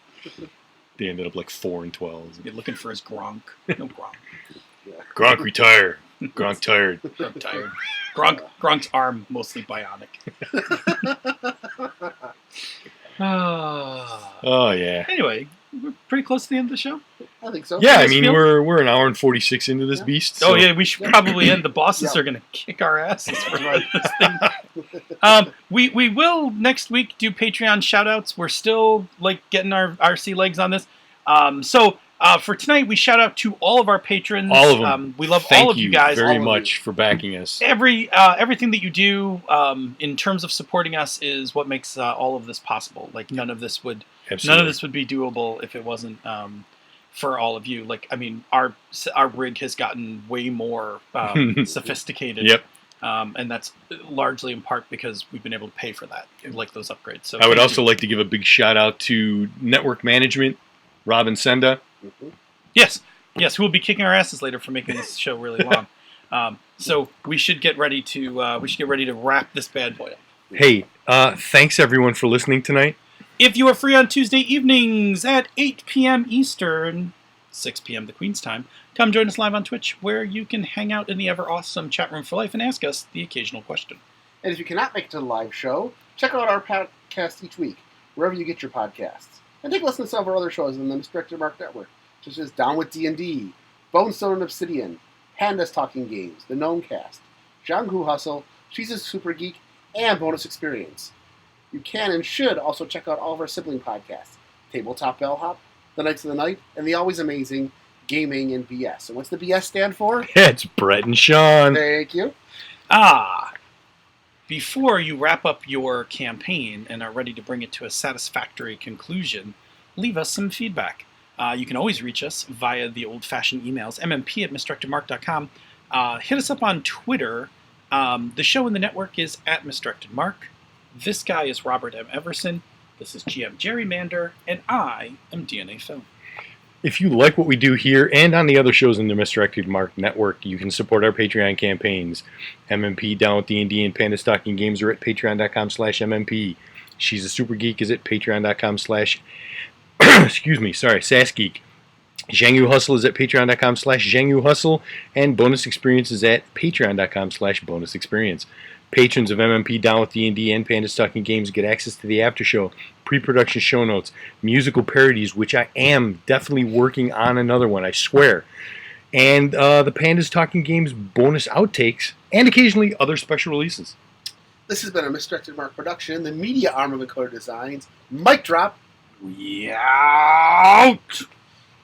they ended up like 4-12. You're looking for his Gronk. No Gronk. Gronk retire. Gronk tired. Gronk tired. Gronk's arm mostly bionic. Oh yeah. Anyway, we're pretty close to the end of the show. I think so. Yeah, I guys mean feel? we're an hour and 46 into this beast. So. Oh yeah, we should probably end. The bosses are gonna kick our asses for this thing. We will next week do Patreon shout-outs. We're still getting our RC legs on this. So for tonight, we shout out to all of our patrons. All of them. We love Thank all of you guys. very all of much for backing us. Everything that you do in terms of supporting us is what makes all of this possible. None of this would be doable if it wasn't for all of you. Our rig has gotten way more sophisticated. Yep. And that's largely in part because we've been able to pay for that, those upgrades. So I would also like to give a big shout out to Network Management, Rob and Senda. Mm-hmm. Yes, who will be kicking our asses later for making this show really long. So we should get ready to wrap this bad boy up. Hey, thanks everyone for listening tonight. If you are free on Tuesday evenings at 8 p.m. Eastern, 6 p.m. the Queen's time, come join us live on Twitch, where you can hang out in the ever awesome chat room for life and ask us the occasional question. And if you cannot make it to the live show, check out our podcast each week, wherever you get your podcasts. And take a listen to some of our other shows in the Misdirected Mark Network, such as Down with D&D, Bonestone and Obsidian, Pandas Talking Games, The Gnome Cast, Jianghu Hustle, She's a Super Geek, and Bonus Experience. You can and should also check out all of our sibling podcasts, Tabletop Bellhop, The Knights of the Night, and the always amazing Gaming and BS. And what's the BS stand for? It's Brett and Sean. Thank you. Before you wrap up your campaign and are ready to bring it to a satisfactory conclusion, leave us some feedback. You can always reach us via the old-fashioned emails, mmp@misdirectedmark.com. Hit us up on Twitter. The show in the network is @misdirectedmark. This guy is Robert M. Everson. This is GM Jerry Mander, and I am DNA Film. If you like what we do here and on the other shows in the Misdirected Mark Network, you can support our Patreon campaigns. MMP, Down with D&D, and Pandas Talking Games are at patreon.com/MMP. She's a Super Geek is at patreon.com/ SassGeek. Zhangyu Hustle is at patreon.com/Zhangyu Hustle, and Bonus Experience is at patreon.com/Bonus Experience. Patrons of MMP, Down with D&D, and Pandas Talking Games get access to the after show, pre-production show notes, musical parodies, which I am definitely working on another one, I swear, and the Pandas Talking Games bonus outtakes, and occasionally other special releases. This has been a Misdirected Mark production, the media arm of Encoded Designs. Mic drop. We out!